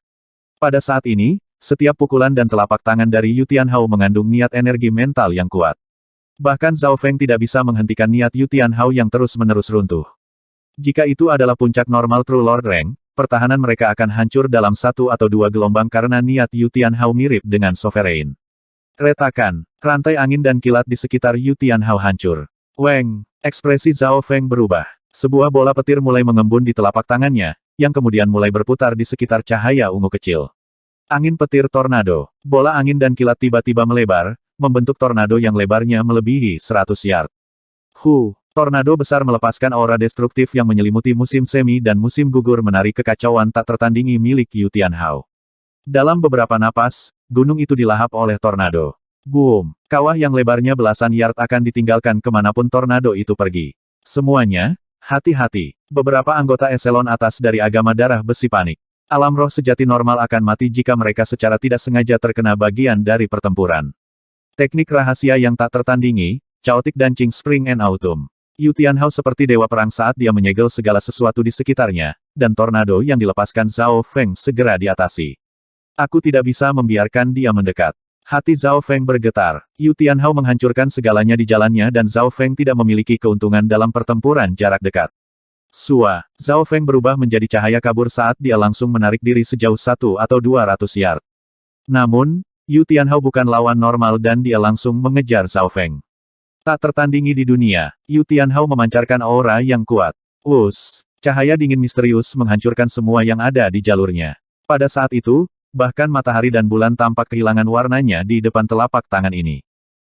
Pada saat ini, setiap pukulan dan telapak tangan dari Yu Tianhao mengandung niat energi mental yang kuat. Bahkan Zhao Feng tidak bisa menghentikan niat Yu Tianhao yang terus-menerus runtuh. Jika itu adalah puncak normal True Lord Rank, pertahanan mereka akan hancur dalam satu atau dua gelombang karena niat Yu Tianhao mirip dengan Sovereign. Retakan, rantai angin dan kilat di sekitar Yu Tianhao hancur. Weng, ekspresi Zhao Feng berubah. Sebuah bola petir mulai mengembun di telapak tangannya, yang kemudian mulai berputar di sekitar cahaya ungu kecil. Angin petir tornado. Bola angin dan kilat tiba-tiba melebar, membentuk tornado yang lebarnya melebihi 100 yard. Tornado besar melepaskan aura destruktif yang menyelimuti musim semi dan musim gugur menarik kekacauan tak tertandingi milik Yu Tianhao. Dalam beberapa napas, gunung itu dilahap oleh tornado. Boom! Kawah yang lebarnya belasan yard akan ditinggalkan kemanapun tornado itu pergi. Semuanya, hati-hati. Beberapa anggota eselon atas dari agama darah besi panik. Alam roh sejati normal akan mati jika mereka secara tidak sengaja terkena bagian dari pertempuran. Teknik rahasia yang tak tertandingi, Chaotic Dancing Spring and Autumn. Yu Tianhao seperti dewa perang saat dia menyegel segala sesuatu di sekitarnya, dan tornado yang dilepaskan Zhao Feng segera diatasi. Aku tidak bisa membiarkan dia mendekat. Hati Zhao Feng bergetar. Yu Tianhao menghancurkan segalanya di jalannya dan Zhao Feng tidak memiliki keuntungan dalam pertempuran jarak dekat. Zhao Feng berubah menjadi cahaya kabur saat dia langsung menarik diri sejauh 1 atau 200 yard. Namun, Yu Tianhao bukan lawan normal dan dia langsung mengejar Zhao Feng. Tak tertandingi di dunia, Yu Tianhao memancarkan aura yang kuat. Cahaya dingin misterius menghancurkan semua yang ada di jalurnya. Pada saat itu, bahkan matahari dan bulan tampak kehilangan warnanya di depan telapak tangan ini.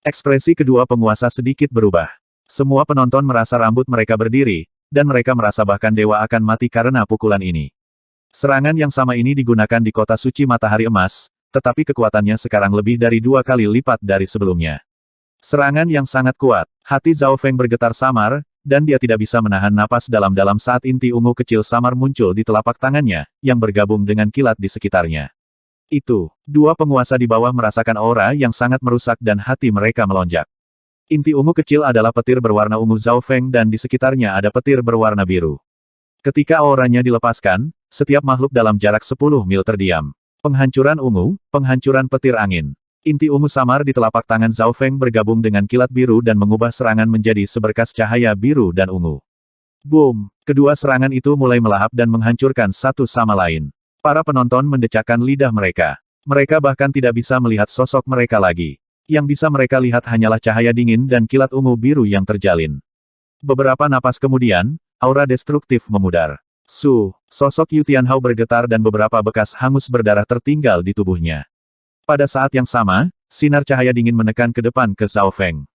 Ekspresi kedua penguasa sedikit berubah. Semua penonton merasa rambut mereka berdiri, dan mereka merasa bahkan dewa akan mati karena pukulan ini. Serangan yang sama ini digunakan di kota suci matahari emas, tetapi kekuatannya sekarang lebih dari 2 kali lipat dari sebelumnya. Serangan yang sangat kuat. Hati Zhao Feng bergetar samar, dan dia tidak bisa menahan napas dalam-dalam saat inti ungu kecil samar muncul di telapak tangannya, yang bergabung dengan kilat di sekitarnya. Dua penguasa di bawah merasakan aura yang sangat merusak dan hati mereka melonjak. Inti ungu kecil adalah petir berwarna ungu Zhao Feng dan di sekitarnya ada petir berwarna biru. Ketika auranya dilepaskan, setiap makhluk dalam jarak 10 mil terdiam. Penghancuran ungu, penghancuran petir angin. Inti ungu samar di telapak tangan Zhao Feng bergabung dengan kilat biru dan mengubah serangan menjadi seberkas cahaya biru dan ungu. Boom! Kedua serangan itu mulai melahap dan menghancurkan satu sama lain. Para penonton mendecakkan lidah mereka. Mereka bahkan tidak bisa melihat sosok mereka lagi. Yang bisa mereka lihat hanyalah cahaya dingin dan kilat ungu biru yang terjalin. Beberapa napas kemudian, aura destruktif memudar. Sosok Yu Tianhao bergetar dan beberapa bekas hangus berdarah tertinggal di tubuhnya. Pada saat yang sama, sinar cahaya dingin menekan ke depan ke Zhao Feng.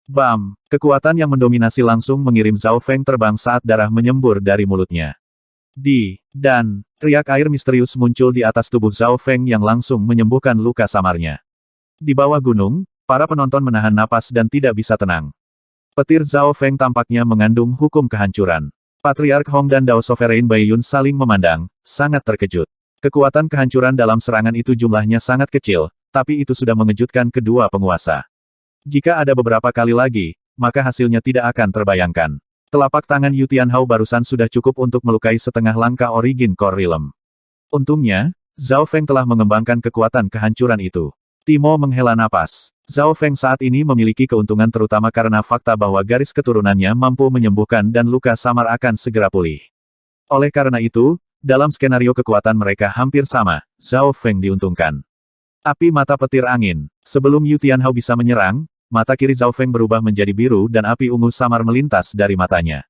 Bam! Kekuatan yang mendominasi langsung mengirim Zhao Feng terbang saat darah menyembur dari mulutnya. Dan, riak air misterius muncul di atas tubuh Zhao Feng yang langsung menyembuhkan luka samarnya. Di bawah gunung, para penonton menahan napas dan tidak bisa tenang. Petir Zhao Feng tampaknya mengandung hukum kehancuran. Patriark Hong dan Dao Sovereign Baiyun saling memandang, sangat terkejut. Kekuatan kehancuran dalam serangan itu jumlahnya sangat kecil, tapi itu sudah mengejutkan kedua penguasa. Jika ada beberapa kali lagi, maka hasilnya tidak akan terbayangkan. Telapak tangan Yu Tianhao barusan sudah cukup untuk melukai setengah langkah Origin Core Realm. Untungnya, Zhao Feng telah mengembangkan kekuatan kehancuran itu. Timo menghela napas. Zhao Feng saat ini memiliki keuntungan terutama karena fakta bahwa garis keturunannya mampu menyembuhkan dan luka samar akan segera pulih. Oleh karena itu, dalam skenario kekuatan mereka hampir sama, Zhao Feng diuntungkan. Api mata petir angin. Sebelum Yu Tianhao bisa menyerang, mata kiri Zhao Feng berubah menjadi biru dan api ungu samar melintas dari matanya.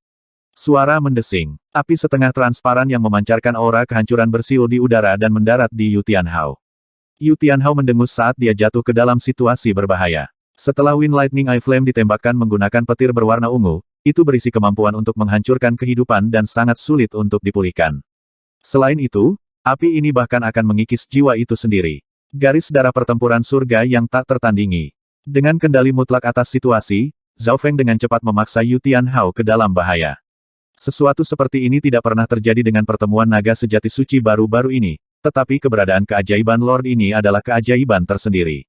Suara mendesing. Api setengah transparan yang memancarkan aura kehancuran bersiul di udara dan mendarat di Yu Tianhao. Yu Tianhao mendengus saat dia jatuh ke dalam situasi berbahaya. Setelah Wind Lightning Eye Flame ditembakkan menggunakan petir berwarna ungu, itu berisi kemampuan untuk menghancurkan kehidupan dan sangat sulit untuk dipulihkan. Selain itu, api ini bahkan akan mengikis jiwa itu sendiri. Garis darah pertempuran surga yang tak tertandingi. Dengan kendali mutlak atas situasi, Zhao Feng dengan cepat memaksa Yu Tianhao ke dalam bahaya. Sesuatu seperti ini tidak pernah terjadi dengan pertemuan naga sejati suci baru-baru ini, tetapi keberadaan keajaiban Lord ini adalah keajaiban tersendiri.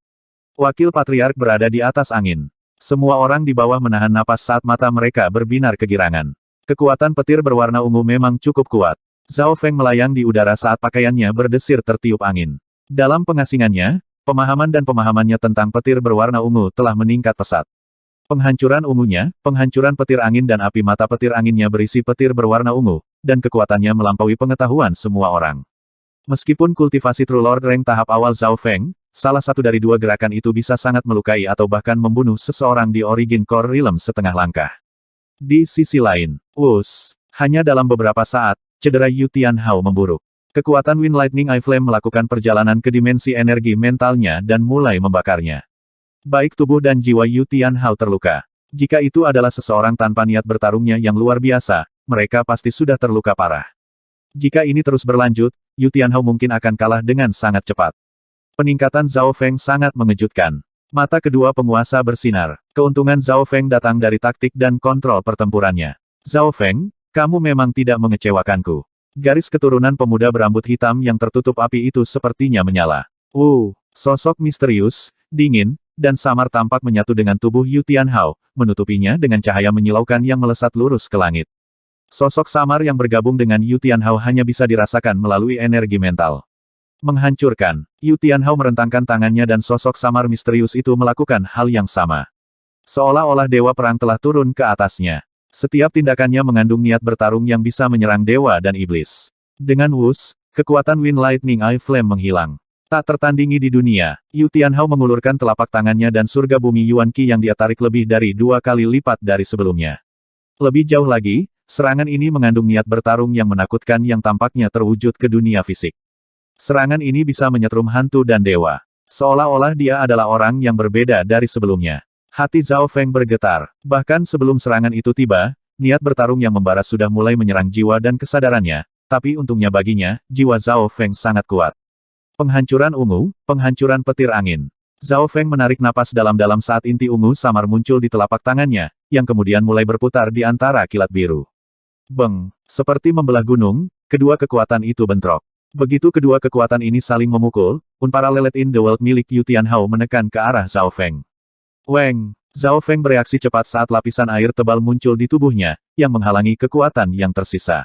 Wakil Patriark berada di atas angin. Semua orang di bawah menahan napas saat mata mereka berbinar kegirangan. Kekuatan petir berwarna ungu memang cukup kuat. Zhao Feng melayang di udara saat pakaiannya berdesir tertiup angin. Dalam pengasingannya, pemahaman dan pemahamannya tentang petir berwarna ungu telah meningkat pesat. Penghancuran ungunya, penghancuran petir angin dan api mata petir anginnya berisi petir berwarna ungu, dan kekuatannya melampaui pengetahuan semua orang. Meskipun kultivasi True Lord rank tahap awal Zhao Feng, salah satu dari dua gerakan itu bisa sangat melukai atau bahkan membunuh seseorang di Origin Core Realm setengah langkah. Di sisi lain, hanya dalam beberapa saat, cedera Yu Tianhao memburuk. Kekuatan Wind Lightning Eye Flame melakukan perjalanan ke dimensi energi mentalnya dan mulai membakarnya. Baik tubuh dan jiwa Yu Tianhao terluka. Jika itu adalah seseorang tanpa niat bertarungnya yang luar biasa, mereka pasti sudah terluka parah. Jika ini terus berlanjut, Yu Tianhao mungkin akan kalah dengan sangat cepat. Peningkatan Zhao Feng sangat mengejutkan. Mata kedua penguasa bersinar. Keuntungan Zhao Feng datang dari taktik dan kontrol pertempurannya. Zhao Feng, kamu memang tidak mengecewakanku. Garis keturunan pemuda berambut hitam yang tertutup api itu sepertinya menyala. Sosok misterius, dingin, dan samar tampak menyatu dengan tubuh Yu Tianhao, menutupinya dengan cahaya menyilaukan yang melesat lurus ke langit. Sosok samar yang bergabung dengan Yu Tianhao hanya bisa dirasakan melalui energi mental. Menghancurkan. Yu Tianhao merentangkan tangannya dan sosok samar misterius itu melakukan hal yang sama. Seolah-olah dewa perang telah turun ke atasnya. Setiap tindakannya mengandung niat bertarung yang bisa menyerang dewa dan iblis. Dengan kekuatan Wind Lightning Eye Flame menghilang. Tak tertandingi di dunia, Yu Tianhao mengulurkan telapak tangannya dan surga bumi Yuan Qi yang dia tarik lebih dari 2 kali lipat dari sebelumnya. Lebih jauh lagi, serangan ini mengandung niat bertarung yang menakutkan yang tampaknya terwujud ke dunia fisik. Serangan ini bisa menyetrum hantu dan dewa. Seolah-olah dia adalah orang yang berbeda dari sebelumnya. Hati Zhao Feng bergetar. Bahkan sebelum serangan itu tiba, niat bertarung yang membara sudah mulai menyerang jiwa dan kesadarannya, tapi untungnya baginya, jiwa Zhao Feng sangat kuat. Penghancuran ungu, penghancuran petir angin. Zhao Feng menarik napas dalam-dalam saat inti ungu samar muncul di telapak tangannya, yang kemudian mulai berputar di antara kilat biru. Beng! Seperti membelah gunung, kedua kekuatan itu bentrok. Begitu kedua kekuatan ini saling memukul, Unparalleled in the World milik Yu Tianhao menekan ke arah Zhao Feng. Weng! Zhao Feng bereaksi cepat saat lapisan air tebal muncul di tubuhnya, yang menghalangi kekuatan yang tersisa.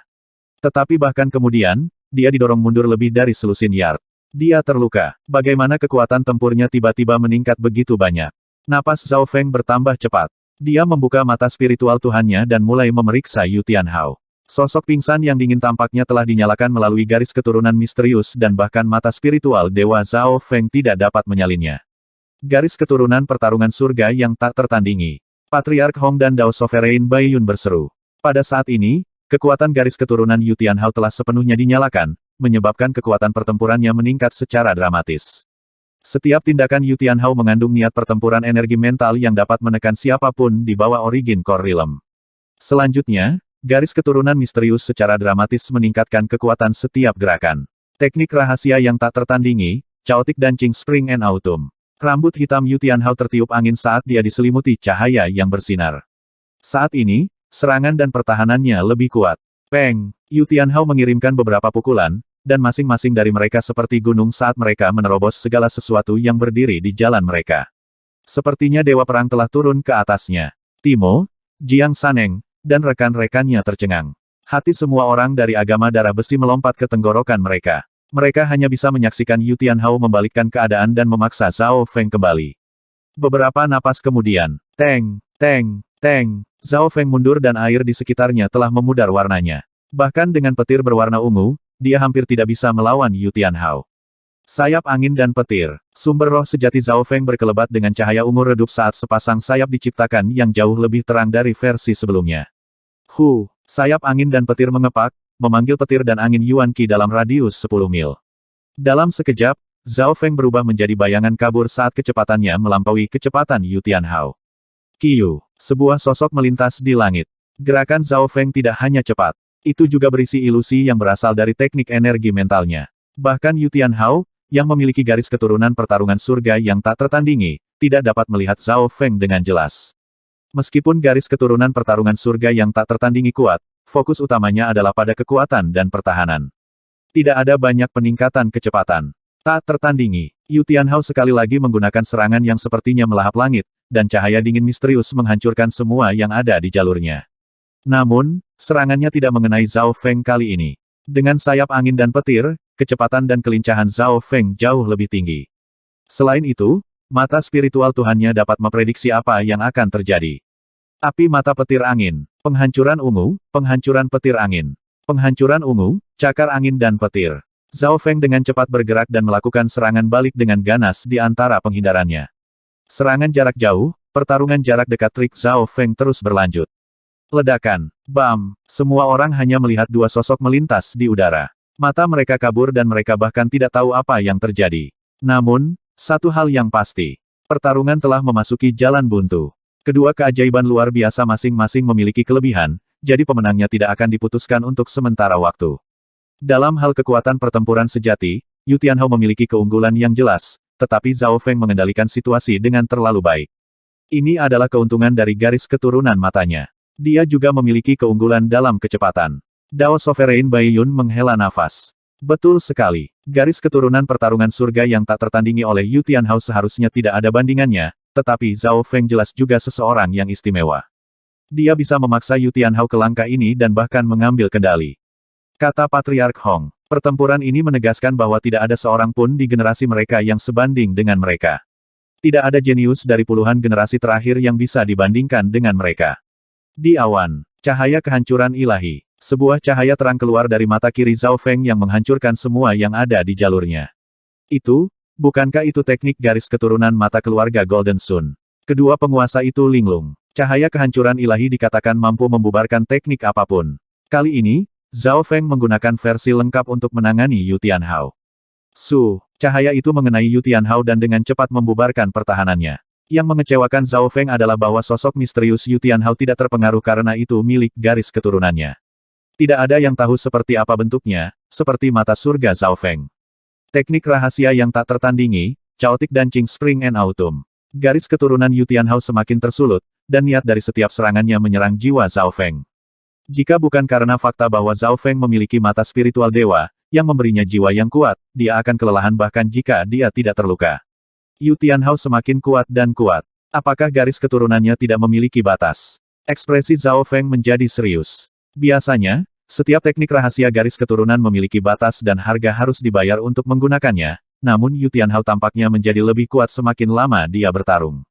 Tetapi bahkan kemudian, dia didorong mundur lebih dari selusin yard. Dia terluka. Bagaimana kekuatan tempurnya tiba-tiba meningkat begitu banyak. Napas Zhao Feng bertambah cepat. Dia membuka mata spiritual Tuhannya dan mulai memeriksa Yu Tianhao. Sosok pingsan yang dingin tampaknya telah dinyalakan melalui garis keturunan misterius dan bahkan mata spiritual Dewa Zhao Feng tidak dapat menyalinnya. Garis keturunan pertarungan surga yang tak tertandingi. Patriark Hong dan Dao Sovereign Baiyun berseru. Pada saat ini, kekuatan garis keturunan Yu Tianhao telah sepenuhnya dinyalakan, menyebabkan kekuatan pertempurannya meningkat secara dramatis. Setiap tindakan Yu Tianhao mengandung niat pertempuran energi mental yang dapat menekan siapapun di bawah Origin Core Realm. Selanjutnya, Garis keturunan misterius secara dramatis meningkatkan kekuatan setiap gerakan. Teknik rahasia yang tak tertandingi, Chaotic Dancing Spring and Autumn. Rambut hitam Yu Tianhao tertiup angin saat dia diselimuti cahaya yang bersinar. Saat ini, serangan dan pertahanannya lebih kuat. Peng! Yu Tianhao mengirimkan beberapa pukulan, dan masing-masing dari mereka seperti gunung saat mereka menerobos segala sesuatu yang berdiri di jalan mereka. Sepertinya dewa perang telah turun ke atasnya. Timo, Jiang Saneng, dan rekan-rekannya tercengang. Hati semua orang dari agama darah besi melompat ke tenggorokan mereka. Mereka hanya bisa menyaksikan Yu Tianhao membalikkan keadaan dan memaksa Zhao Feng kembali. Beberapa napas kemudian, teng, teng, teng, Zhao Feng mundur dan air di sekitarnya telah memudar warnanya. Bahkan dengan petir berwarna ungu, dia hampir tidak bisa melawan Yu Tianhao. Sayap angin dan petir. Sumber roh sejati Zhao Feng berkelebat dengan cahaya ungu redup saat sepasang sayap diciptakan yang jauh lebih terang dari versi sebelumnya. Sayap angin dan petir mengepak, memanggil petir dan angin Yuan Qi dalam radius 10 mil. Dalam sekejap, Zhao Feng berubah menjadi bayangan kabur saat kecepatannya melampaui kecepatan Yu Tianhao. Qiyu, sebuah sosok melintas di langit. Gerakan Zhao Feng tidak hanya cepat, itu juga berisi ilusi yang berasal dari teknik energi mentalnya. Bahkan Yu Tianhao, yang memiliki garis keturunan pertarungan surga yang tak tertandingi, tidak dapat melihat Zhao Feng dengan jelas. Meskipun garis keturunan pertarungan surga yang tak tertandingi kuat, fokus utamanya adalah pada kekuatan dan pertahanan. Tidak ada banyak peningkatan kecepatan. Tak tertandingi, Yu Tianhao sekali lagi menggunakan serangan yang sepertinya melahap langit, dan cahaya dingin misterius menghancurkan semua yang ada di jalurnya. Namun, serangannya tidak mengenai Zhao Feng kali ini. Dengan sayap angin dan petir, kecepatan dan kelincahan Zhao Feng jauh lebih tinggi. Selain itu, mata spiritual Tuhannya dapat memprediksi apa yang akan terjadi. Api mata petir angin, penghancuran ungu, penghancuran petir angin, penghancuran ungu, cakar angin dan petir. Zhao Feng dengan cepat bergerak dan melakukan serangan balik dengan ganas di antara penghindarannya. Serangan jarak jauh, pertarungan jarak dekat trik Zhao Feng terus berlanjut. Ledakan, bam, semua orang hanya melihat dua sosok melintas di udara. Mata mereka kabur dan mereka bahkan tidak tahu apa yang terjadi. Namun, satu hal yang pasti. Pertarungan telah memasuki jalan buntu. Kedua keajaiban luar biasa masing-masing memiliki kelebihan, jadi pemenangnya tidak akan diputuskan untuk sementara waktu. Dalam hal kekuatan pertempuran sejati, Yu Tianhao memiliki keunggulan yang jelas, tetapi Zhao Feng mengendalikan situasi dengan terlalu baik. Ini adalah keuntungan dari garis keturunan matanya. Dia juga memiliki keunggulan dalam kecepatan. Dao Sovereign Baiyun menghela nafas. Betul sekali. Garis keturunan pertarungan surga yang tak tertandingi oleh Yu Tianhao seharusnya tidak ada bandingannya, tetapi Zhao Feng jelas juga seseorang yang istimewa. Dia bisa memaksa Yu Tianhao ke langkah ini dan bahkan mengambil kendali. Kata Patriark Hong, pertempuran ini menegaskan bahwa tidak ada seorang pun di generasi mereka yang sebanding dengan mereka. Tidak ada jenius dari puluhan generasi terakhir yang bisa dibandingkan dengan mereka. Di awan, cahaya kehancuran ilahi. Sebuah cahaya terang keluar dari mata kiri Zhao Feng yang menghancurkan semua yang ada di jalurnya. Bukankah itu teknik garis keturunan mata keluarga Golden Sun? Kedua penguasa itu linglung. Cahaya kehancuran ilahi dikatakan mampu membubarkan teknik apapun. Kali ini, Zhao Feng menggunakan versi lengkap untuk menangani Yu Tianhao. Cahaya itu mengenai Yu Tianhao dan dengan cepat membubarkan pertahanannya. Yang mengecewakan Zhao Feng adalah bahwa sosok misterius Yu Tianhao tidak terpengaruh karena itu milik garis keturunannya. Tidak ada yang tahu seperti apa bentuknya, seperti mata surga Zhao Feng. Teknik rahasia yang tak tertandingi, Chaotic Dancing Spring and Autumn. Garis keturunan Yu Tianhao semakin tersulut, dan niat dari setiap serangannya menyerang jiwa Zhao Feng. Jika bukan karena fakta bahwa Zhao Feng memiliki mata spiritual dewa, yang memberinya jiwa yang kuat, dia akan kelelahan bahkan jika dia tidak terluka. Yu Tianhao semakin kuat dan kuat. Apakah garis keturunannya tidak memiliki batas? Ekspresi Zhao Feng menjadi serius. Biasanya, setiap teknik rahasia garis keturunan memiliki batas dan harga harus dibayar untuk menggunakannya, namun Yu Tianhao tampaknya menjadi lebih kuat semakin lama dia bertarung.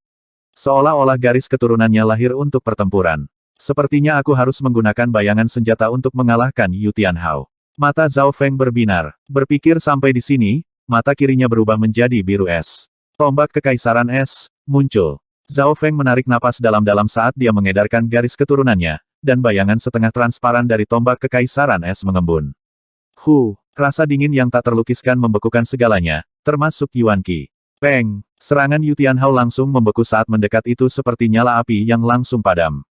Seolah-olah garis keturunannya lahir untuk pertempuran. Sepertinya aku harus menggunakan bayangan senjata untuk mengalahkan Yu Tianhao. Mata Zhao Feng berbinar. Berpikir sampai di sini, mata kirinya berubah menjadi biru es. Tombak Kekaisaran Es muncul. Zhao Feng menarik napas dalam-dalam saat dia mengedarkan garis keturunannya, dan bayangan setengah transparan dari tombak Kekaisaran Es mengembun. Rasa dingin yang tak terlukiskan membekukan segalanya, termasuk Yuan Qi. Peng! Serangan Yu Tianhao langsung membeku saat mendekat itu seperti nyala api yang langsung padam.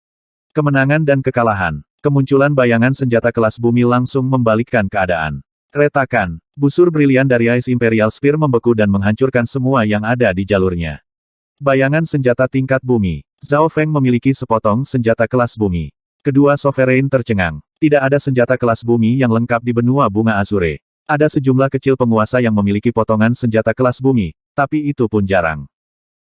Kemenangan dan kekalahan. Kemunculan bayangan senjata kelas bumi langsung membalikkan keadaan. Retakan. Busur brilian dari Ice Imperial Spear membeku dan menghancurkan semua yang ada di jalurnya. Bayangan senjata tingkat bumi. Zhao Feng memiliki sepotong senjata kelas bumi. Kedua Sovereign tercengang. Tidak ada senjata kelas bumi yang lengkap di benua bunga Azure. Ada sejumlah kecil penguasa yang memiliki potongan senjata kelas bumi, tapi itu pun jarang.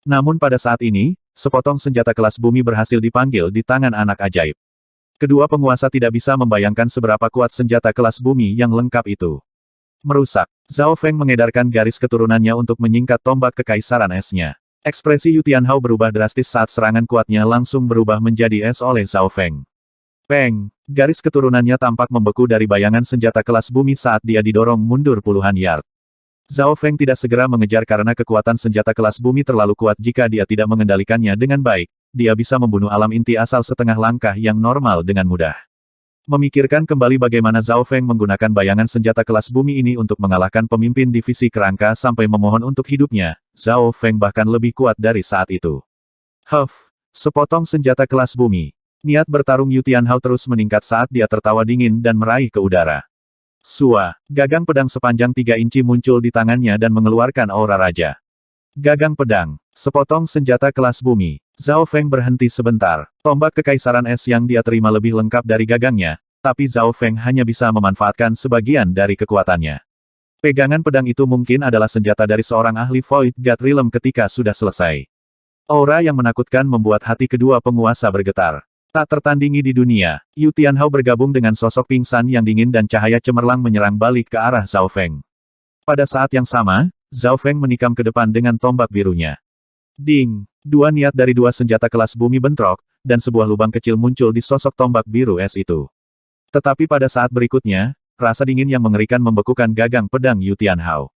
Namun pada saat ini, sepotong senjata kelas bumi berhasil dipanggil di tangan anak ajaib. Kedua penguasa tidak bisa membayangkan seberapa kuat senjata kelas bumi yang lengkap itu. Merusak. Zhao Feng mengedarkan garis keturunannya untuk menyingkat tombak kekaisaran esnya. Ekspresi Yu Tianhao berubah drastis saat serangan kuatnya langsung berubah menjadi es oleh Zhao Feng. Peng! Garis keturunannya tampak membeku dari bayangan senjata kelas bumi saat dia didorong mundur puluhan yard. Zhao Feng tidak segera mengejar karena kekuatan senjata kelas bumi terlalu kuat jika dia tidak mengendalikannya dengan baik. Dia bisa membunuh alam inti asal setengah langkah yang normal dengan mudah. Memikirkan kembali bagaimana Zhao Feng menggunakan bayangan senjata kelas bumi ini untuk mengalahkan pemimpin divisi kerangka sampai memohon untuk hidupnya, Zhao Feng bahkan lebih kuat dari saat itu. Huff! Sepotong senjata kelas bumi. Niat bertarung Yu Tianhao terus meningkat saat dia tertawa dingin dan meraih ke udara. Sua! Gagang pedang sepanjang 3 inci muncul di tangannya dan mengeluarkan aura raja. Gagang pedang. Sepotong senjata kelas bumi. Zhao Feng berhenti sebentar. Tombak kekaisaran es yang dia terima lebih lengkap dari gagangnya, tapi Zhao Feng hanya bisa memanfaatkan sebagian dari kekuatannya. Pegangan pedang itu mungkin adalah senjata dari seorang ahli Void God Realm ketika sudah selesai. Aura yang menakutkan membuat hati kedua penguasa bergetar. Tak tertandingi di dunia, Yu Tianhao bergabung dengan sosok pingsan yang dingin dan cahaya cemerlang menyerang balik ke arah Zhao Feng. Pada saat yang sama, Zhao Feng menikam ke depan dengan tombak birunya. Ding! Dua niat dari dua senjata kelas bumi bentrok, dan sebuah lubang kecil muncul di sosok tombak biru es itu. Tetapi pada saat berikutnya, rasa dingin yang mengerikan membekukan gagang pedang Yu Tianhao.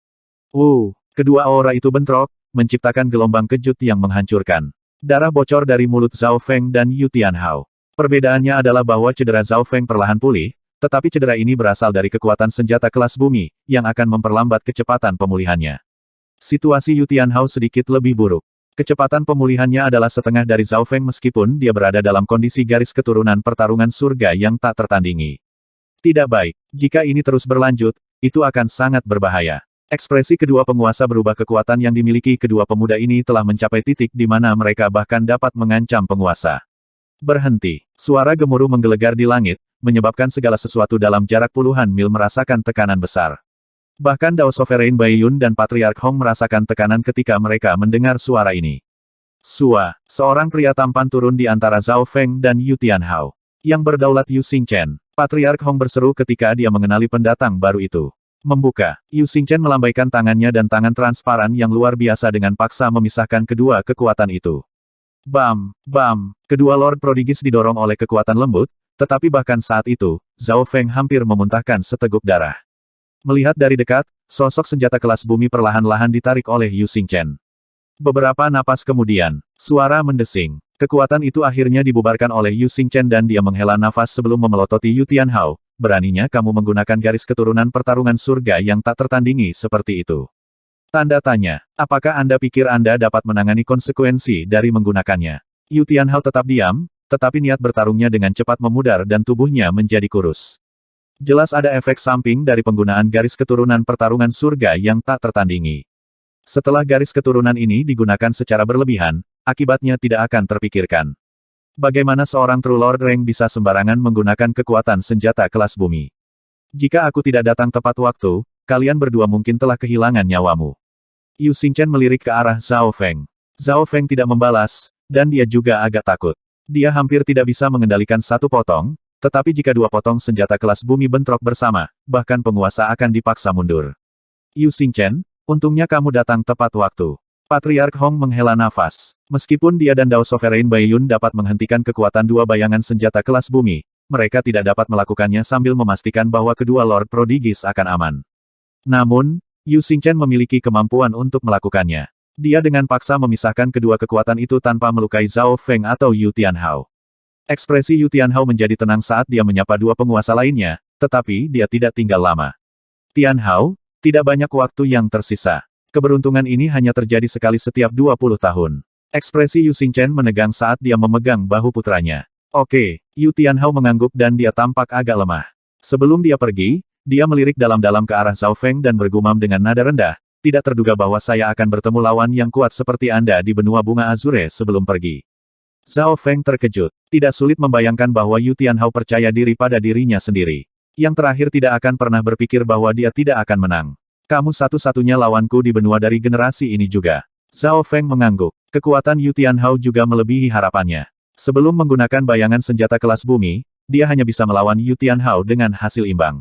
Kedua aura itu bentrok, menciptakan gelombang kejut yang menghancurkan. Darah bocor dari mulut Zhao Feng dan Yu Tianhao. Perbedaannya adalah bahwa cedera Zhao Feng perlahan pulih, tetapi cedera ini berasal dari kekuatan senjata kelas bumi, yang akan memperlambat kecepatan pemulihannya. Situasi Yu Tianhao sedikit lebih buruk. Kecepatan pemulihannya adalah setengah dari Zhao Feng meskipun dia berada dalam kondisi garis keturunan pertarungan surga yang tak tertandingi. Tidak baik. Jika ini terus berlanjut, itu akan sangat berbahaya. Ekspresi kedua penguasa berubah. Kekuatan yang dimiliki kedua pemuda ini telah mencapai titik di mana mereka bahkan dapat mengancam penguasa. Berhenti. Suara gemuruh menggelegar di langit, menyebabkan segala sesuatu dalam jarak puluhan mil merasakan tekanan besar. Bahkan Dao Sovereign Baiyun dan Patriark Hong merasakan tekanan ketika mereka mendengar suara ini. Sua, seorang pria tampan turun di antara Zhao Feng dan Yu Tianhao. Yang berdaulat Yu Xingchen. Patriark Hong berseru ketika dia mengenali pendatang baru itu. Membuka, Yu Xingchen melambaikan tangannya dan tangan transparan yang luar biasa dengan paksa memisahkan kedua kekuatan itu. Bam! Bam! Kedua Lord Prodigis didorong oleh kekuatan lembut, tetapi bahkan saat itu, Zhao Feng hampir memuntahkan seteguk darah. Melihat dari dekat, sosok senjata kelas bumi perlahan-lahan ditarik oleh Yu Xingchen. Beberapa napas kemudian, suara mendesing. Kekuatan itu akhirnya dibubarkan oleh Yu Xingchen dan dia menghela nafas sebelum memelototi Yu Tianhao. Beraninya kamu menggunakan garis keturunan pertarungan surga yang tak tertandingi seperti itu. Tanda tanya, apakah Anda pikir Anda dapat menangani konsekuensi dari menggunakannya? Yu Tianhao tetap diam, tetapi niat bertarungnya dengan cepat memudar dan tubuhnya menjadi kurus. Jelas ada efek samping dari penggunaan garis keturunan pertarungan surga yang tak tertandingi. Setelah garis keturunan ini digunakan secara berlebihan, akibatnya tidak akan terpikirkan. Bagaimana seorang True Lord Rank bisa sembarangan menggunakan kekuatan senjata kelas bumi? Jika aku tidak datang tepat waktu, kalian berdua mungkin telah kehilangan nyawamu. Yu Xingchen melirik ke arah Zhao Feng. Zhao Feng tidak membalas, dan dia juga agak takut. Dia hampir tidak bisa mengendalikan satu potong, tetapi jika dua potong senjata kelas bumi bentrok bersama, bahkan penguasa akan dipaksa mundur. Yu Xingchen, untungnya kamu datang tepat waktu. Patriark Hong menghela nafas. Meskipun dia dan Dao Sovereign Baiyun dapat menghentikan kekuatan dua bayangan senjata kelas bumi, mereka tidak dapat melakukannya sambil memastikan bahwa kedua Lord Prodigis akan aman. Namun, Yu Xingchen memiliki kemampuan untuk melakukannya. Dia dengan paksa memisahkan kedua kekuatan itu tanpa melukai Zhao Feng atau Yu Tianhao. Ekspresi Yu Tianhao menjadi tenang saat dia menyapa dua penguasa lainnya, tetapi dia tidak tinggal lama. Tianhao, tidak banyak waktu yang tersisa. Keberuntungan ini hanya terjadi sekali setiap 20 tahun. Ekspresi Yu Xingchen menegang saat dia memegang bahu putranya. Oke, Yu Tianhao mengangguk dan dia tampak agak lemah. Sebelum dia pergi, dia melirik dalam-dalam ke arah Zhao Feng dan bergumam dengan nada rendah, tidak terduga bahwa saya akan bertemu lawan yang kuat seperti Anda di benua bunga Azure sebelum pergi. Zhao Feng terkejut. Tidak sulit membayangkan bahwa Yu Tianhao percaya diri pada dirinya sendiri. Yang terakhir tidak akan pernah berpikir bahwa dia tidak akan menang. Kamu satu-satunya lawanku di benua dari generasi ini juga. Zhao Feng mengangguk. Kekuatan Yu Tianhao juga melebihi harapannya. Sebelum menggunakan bayangan senjata kelas bumi, dia hanya bisa melawan Yu Tianhao dengan hasil imbang.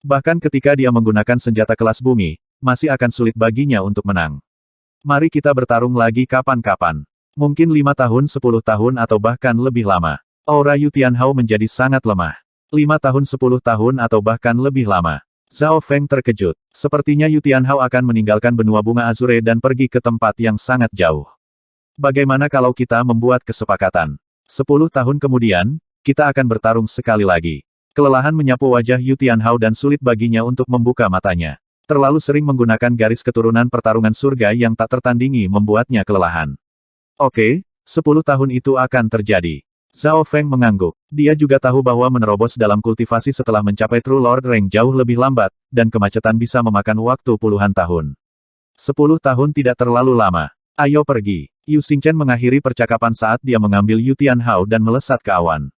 Bahkan ketika dia menggunakan senjata kelas bumi, masih akan sulit baginya untuk menang. Mari kita bertarung lagi kapan-kapan. Mungkin 5 tahun 10 tahun atau bahkan lebih lama. Aura Yu Tianhao menjadi sangat lemah. 5 tahun 10 tahun atau bahkan lebih lama. Zhao Feng terkejut. Sepertinya Yu Tianhao akan meninggalkan benua bunga Azure dan pergi ke tempat yang sangat jauh. Bagaimana kalau kita membuat kesepakatan? 10 tahun kemudian, kita akan bertarung sekali lagi. Kelelahan menyapu wajah Yu Tianhao dan sulit baginya untuk membuka matanya. Terlalu sering menggunakan garis keturunan pertarungan surga yang tak tertandingi membuatnya kelelahan. Oke, 10 tahun itu akan terjadi. Zhao Feng mengangguk. Dia juga tahu bahwa menerobos dalam kultivasi setelah mencapai True Lord Rank jauh lebih lambat, dan kemacetan bisa memakan waktu puluhan tahun. 10 tahun tidak terlalu lama. Ayo pergi. Yu Xingchen mengakhiri percakapan saat dia mengambil Yu Tianhao dan melesat ke awan.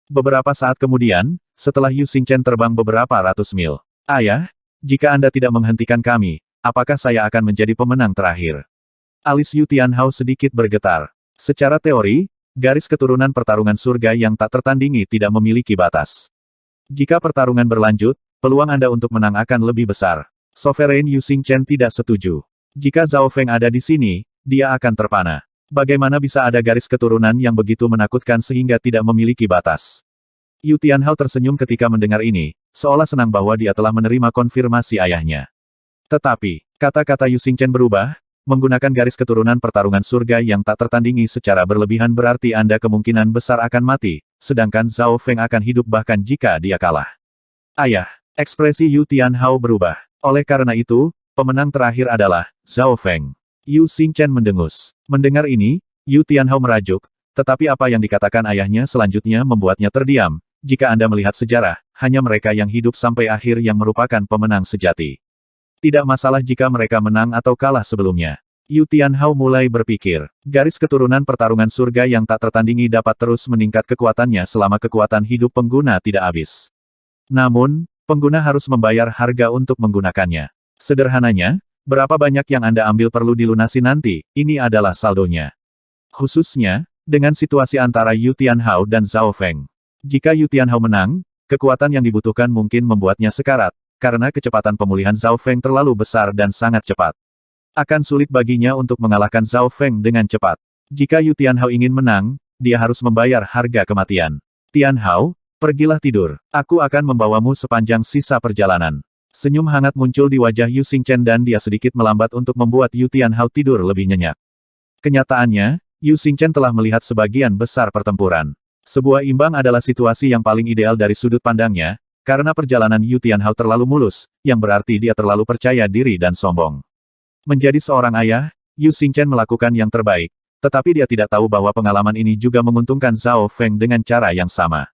Beberapa saat kemudian, setelah Yu Xingchen terbang beberapa ratus mil. Ayah, jika Anda tidak menghentikan kami, apakah saya akan menjadi pemenang terakhir? Alis Yu Tianhao sedikit bergetar. Secara teori, garis keturunan pertarungan surga yang tak tertandingi tidak memiliki batas. Jika pertarungan berlanjut, peluang Anda untuk menang akan lebih besar. Sovereign Yu Xingchen tidak setuju. Jika Zhao Feng ada di sini, dia akan terpana. Bagaimana bisa ada garis keturunan yang begitu menakutkan sehingga tidak memiliki batas? Yu Tianhao tersenyum ketika mendengar ini, seolah senang bahwa dia telah menerima konfirmasi ayahnya. Tetapi, kata-kata Yu Xingchen berubah, menggunakan garis keturunan pertarungan surga yang tak tertandingi secara berlebihan berarti Anda kemungkinan besar akan mati, sedangkan Zhao Feng akan hidup bahkan jika dia kalah. Ayah, ekspresi Yu Tianhao berubah. Oleh karena itu, pemenang terakhir adalah Zhao Feng. Yu Xingchen mendengus. Mendengar ini, Yu Tianhao merajuk, tetapi apa yang dikatakan ayahnya selanjutnya membuatnya terdiam. Jika Anda melihat sejarah, hanya mereka yang hidup sampai akhir yang merupakan pemenang sejati. Tidak masalah jika mereka menang atau kalah sebelumnya. Yu Tianhao mulai berpikir, garis keturunan pertarungan surga yang tak tertandingi dapat terus meningkat kekuatannya selama kekuatan hidup pengguna tidak habis. Namun, pengguna harus membayar harga untuk menggunakannya. Sederhananya, berapa banyak yang Anda ambil perlu dilunasi nanti, ini adalah saldonya. Khususnya, dengan situasi antara Yu Tianhao dan Zhao Feng. Jika Yu Tianhao menang, kekuatan yang dibutuhkan mungkin membuatnya sekarat, karena kecepatan pemulihan Zhao Feng terlalu besar dan sangat cepat. Akan sulit baginya untuk mengalahkan Zhao Feng dengan cepat. Jika Yu Tianhao ingin menang, dia harus membayar harga kematian. Tianhao, pergilah tidur. Aku akan membawamu sepanjang sisa perjalanan. Senyum hangat muncul di wajah Yu Xingchen dan dia sedikit melambat untuk membuat Yu Tianhao tidur lebih nyenyak. Kenyataannya, Yu Xingchen telah melihat sebagian besar pertempuran. Sebuah imbang adalah situasi yang paling ideal dari sudut pandangnya, karena perjalanan Yu Tianhao terlalu mulus, yang berarti dia terlalu percaya diri dan sombong. Menjadi seorang ayah, Yu Xingchen melakukan yang terbaik, tetapi dia tidak tahu bahwa pengalaman ini juga menguntungkan Zhao Feng dengan cara yang sama.